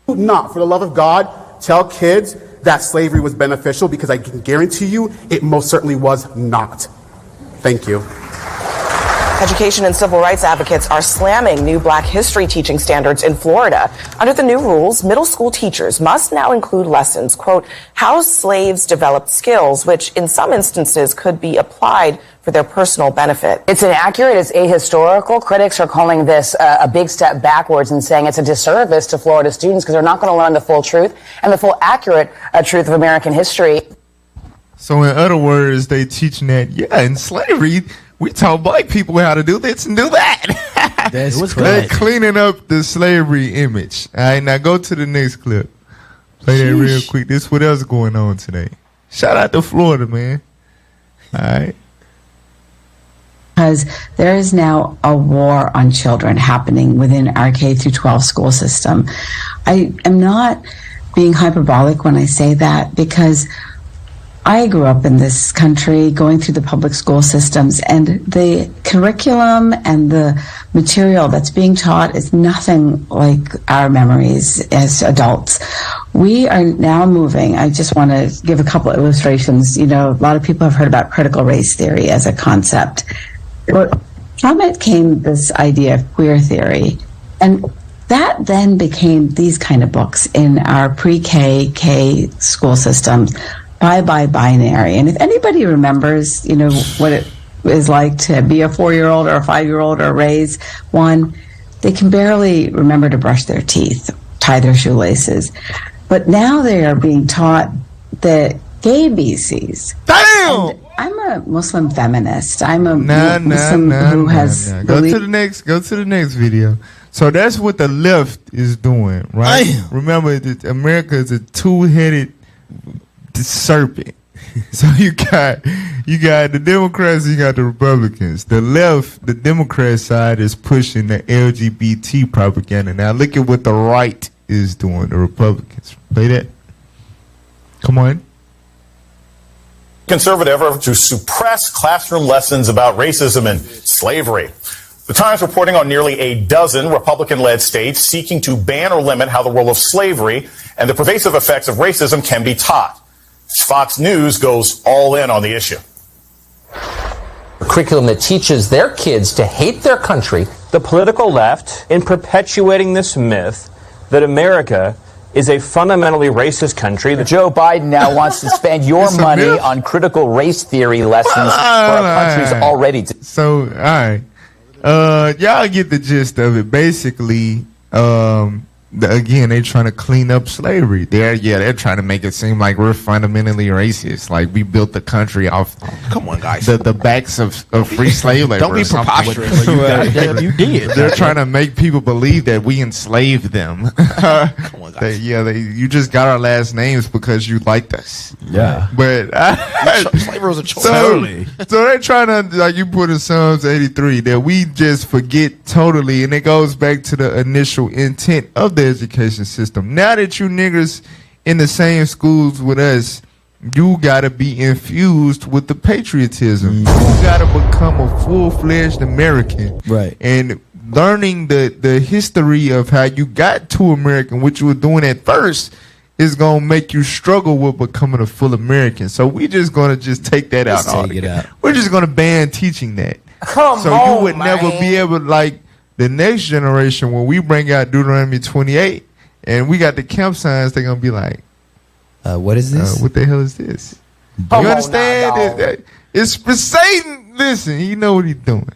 Do not, for the love of God, tell kids that slavery was beneficial, because I can guarantee you it most certainly was not. Thank you. Education and civil rights advocates are slamming new black history teaching standards in Florida. Under the new rules, middle school teachers must now include lessons, quote, how slaves developed skills, which in some instances could be applied for their personal benefit. It's inaccurate, it's ahistorical. Critics are calling this a big step backwards and saying it's a disservice to Florida students because they're not going to learn the full truth and the full accurate truth of American history. So in other words, they teaching that, yeah, in slavery, we taught black people how to do this and do that. They're cleaning up the slavery image. All right, now go to the next clip. Play that real quick. This is what else going on today. Shout out to Florida, man. All right. Because there is now a war on children happening within our K through 12 school system. I am not being hyperbolic when I say that, because I grew up in this country going through the public school systems, and the curriculum and the material that's being taught is nothing like our memories as adults. We are now moving. I just want to give a couple of illustrations. You know, a lot of people have heard about critical race theory as a concept. But from it came this idea of queer theory, and that then became these kind of books in our pre-K, K school systems. Bye-bye binary. And if anybody remembers, you know, what it is like to be a 4-year-old or a 5-year-old or raise one, they can barely remember to brush their teeth, tie their shoelaces. But now they are being taught the gay BCs. Damn! And I'm a Muslim feminist. I'm a Muslim who has Go to the next video. So that's what the left is doing, right? Damn. Remember that America is a two-headed serpent. So you got the Democrats, you got the Republicans. The left, the Democrat side, is pushing the LGBT propaganda. Now look at what the right is doing, the Republicans. Play that. Come on. Conservative effort to suppress classroom lessons about racism and slavery. The Times reporting on nearly a dozen Republican-led states seeking to ban or limit how the role of slavery and the pervasive effects of racism can be taught. Fox News goes all in on the issue. A curriculum that teaches their kids to hate their country. The political left, in perpetuating this myth that America is a fundamentally racist country. Joe Biden now wants to spend your money on critical race theory lessons where our country's already. So, all right. Y'all get the gist of it. Basically, again, they're trying to clean up slavery. They're trying to make it seem like we're fundamentally racist. Like we built the country off. Come on, guys. The backs of free slave labor. Don't be preposterous. You did. They're trying to make people believe that we enslaved them. Come on, guys. You just got our last names because you liked us. Yeah. But slavery was a choice. So they're trying to, like you put in Psalms 83, that we just forget totally, and it goes back to the initial intent of the education system. Now that you niggers in the same schools with us, you gotta be infused with the patriotism. You gotta become a full-fledged American. Right. And learning the history of how you got to America, what you were doing at first, is gonna make you struggle with becoming a full American. So we just gonna take that out altogether. We're just gonna ban teaching that. So you would never be able, like the next generation, when we bring out Deuteronomy 28 and we got the camp signs, they're gonna be like, what is this? What the hell is this? You understand? It's for Satan. Listen, you know what he's doing.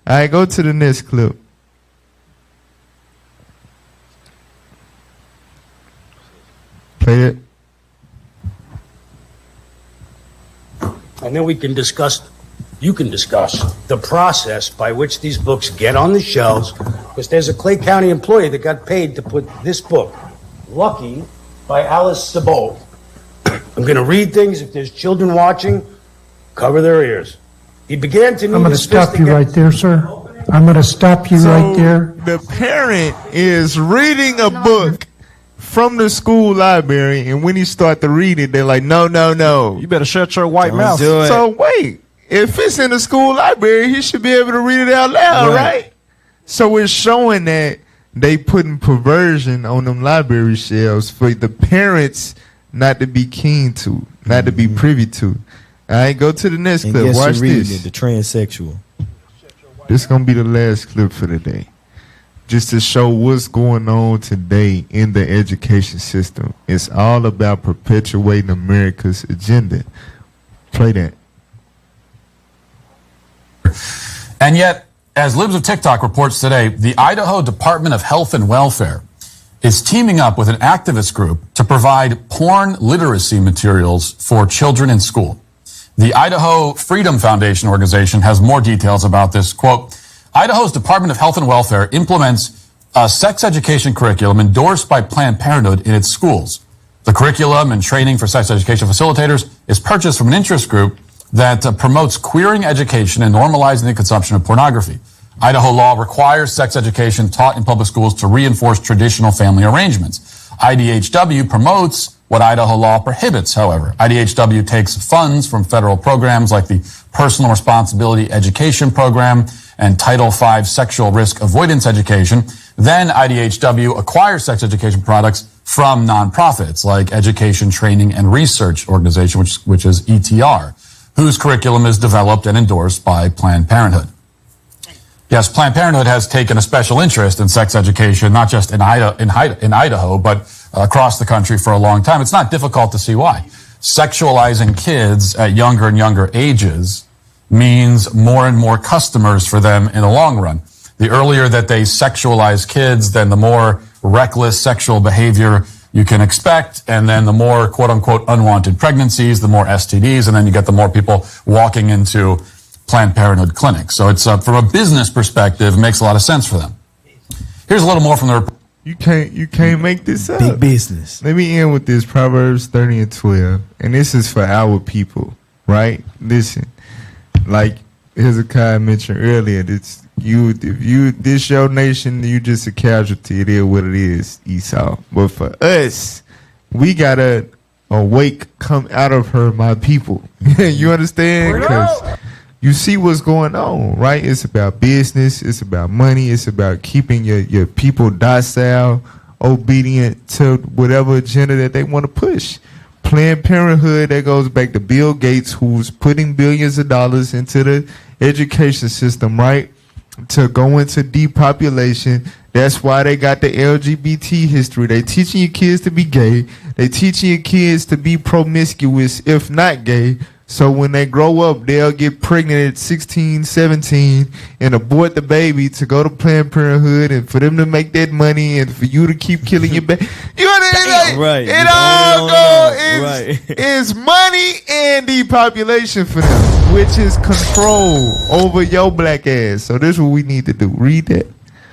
All right, go to the next clip. Play it. And then we can discuss, you can discuss the process by which these books get on the shelves, because there's a Clay County employee that got paid to put this book, Lucky, by Alice Sabot. I'm going to read things. If there's children watching, cover their ears. He began to need I'm going to stop you right there, sir. I'm going to stop you right there. The parent is reading a book from the school library, and when he start to read it, they're like, no. You better shut your white mouth. So wait, if it's in the school library, he should be able to read it out loud, right? So it's showing that they putting perversion on them library shelves for the parents not to be keen to, not to be privy to. All right, go to the next clip. Watch this. The transsexual. This is going to be the last clip for the day. Just to show what's going on today in the education system. It's all about perpetuating America's agenda. Play that. And yet, as Libs of TikTok reports today, the Idaho Department of Health and Welfare is teaming up with an activist group to provide porn literacy materials for children in school. The Idaho Freedom Foundation organization has more details about this. Quote, Idaho's Department of Health and Welfare implements a sex education curriculum endorsed by Planned Parenthood in its schools. The curriculum and training for sex education facilitators is purchased from an interest group that promotes queering education and normalizing the consumption of pornography. Idaho law requires sex education taught in public schools to reinforce traditional family arrangements. IDHW promotes what Idaho law prohibits, however. IDHW takes funds from federal programs like the Personal Responsibility Education Program and Title V Sexual Risk Avoidance Education. Then IDHW acquires sex education products from nonprofits like Education Training and Research Organization, which is ETR, whose curriculum is developed and endorsed by Planned Parenthood. Yes, Planned Parenthood has taken a special interest in sex education, not just in Idaho, but across the country for a long time. It's not difficult to see why. Sexualizing kids at younger and younger ages means more and more customers for them in the long run. The earlier that they sexualize kids, then the more reckless sexual behavior you can expect, and then the more quote-unquote unwanted pregnancies, the more STDs, and then you get the more people walking into Planned Parenthood clinics. So it's from a business perspective, it makes a lot of sense for them. Here's a little more from the report. You can't make this up. Big business. Let me end with this, Proverbs 30 and 12. And this is for our people, right? Listen, like Hezekiah mentioned earlier, this your nation, you just a casualty. It is what it is, Esau. But for us, we gotta awake, come out of her, my people. You understand? Because you see what's going on, right? It's about business. It's about money. It's about keeping your people docile, obedient to whatever agenda that they want to push. Planned Parenthood, that goes back to Bill Gates, who's putting billions of dollars into the education system, right? To go into depopulation. That's why they got the LGBT history. They teaching your kids to be gay. They teaching your kids to be promiscuous, if not gay. So when they grow up, they'll get pregnant at 16, 17 and abort the baby to go to Planned Parenthood and for them to make that money and for you to keep killing your baby. You understand? Right. It all goes. It's money and depopulation for them, which is control over your black ass. So this is what we need to do. Read that.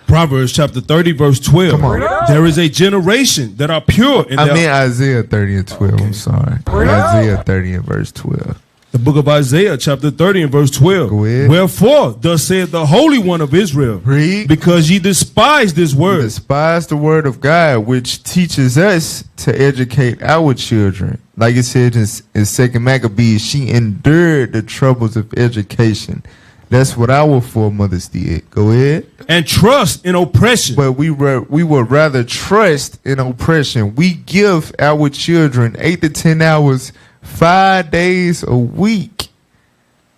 Proverbs chapter 30, verse 12. Come on. There is a generation that are pure. I mean Isaiah 30 and 12. I'm sorry. Isaiah 30 and verse 12. The book of Isaiah chapter 30 and verse 12. Go ahead. Wherefore, thus saith the Holy One of Israel, read, because ye despise this word. Despise the word of God, which teaches us to educate our children. Like it said in 2 Maccabees, she endured the troubles of education. That's what our foremothers did. Go ahead. And trust in oppression. But we would rather trust in oppression. We give our children 8 to 10 hours 5 days a week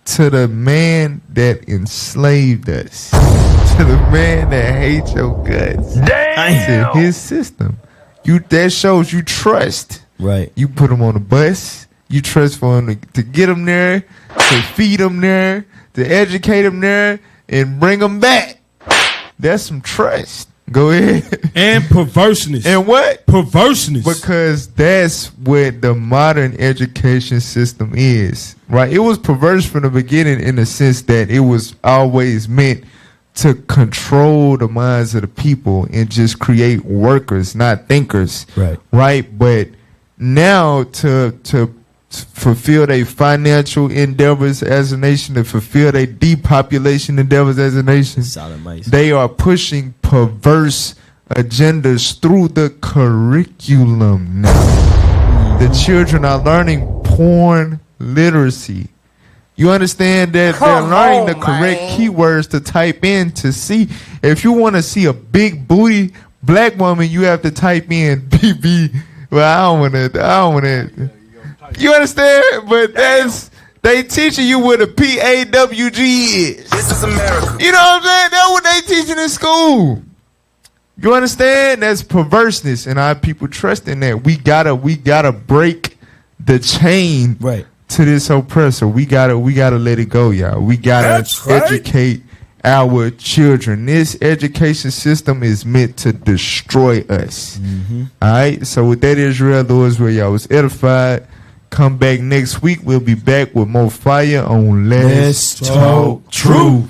to the man that enslaved us, to the man that hates your guts. Damn. To his system. That shows you trust. Right. You put him on the bus. You trust for him to get him there, to feed him there, to educate him there, and bring him back. That's some trust. Go ahead. And perverseness. And what? Perverseness. Because that's what the modern education system is, right? It was perverse from the beginning in the sense that it was always meant to control the minds of the people and just create workers, not thinkers. Right. Right? But now to fulfill their financial endeavors as a nation, to fulfill their depopulation endeavors as a nation, they are pushing perverse agendas through the curriculum now. The children are learning porn literacy. You understand that they're learning the correct keywords to type in to see. If you want to see a big booty black woman, you have to type in BB. Well, I don't want to. You understand? But they teaching you what a PAWG is. This is America. You know what I'm saying? That's what they teaching in school. You understand? That's perverseness, and our people trust in that. We gotta break the chain to this oppressor. We gotta let it go, y'all. We gotta educate our children. This education system is meant to destroy us. All right. So with that, Israel, Lord's where y'all was edified. Come back next week. We'll be back with more fire on Let's Talk Truth.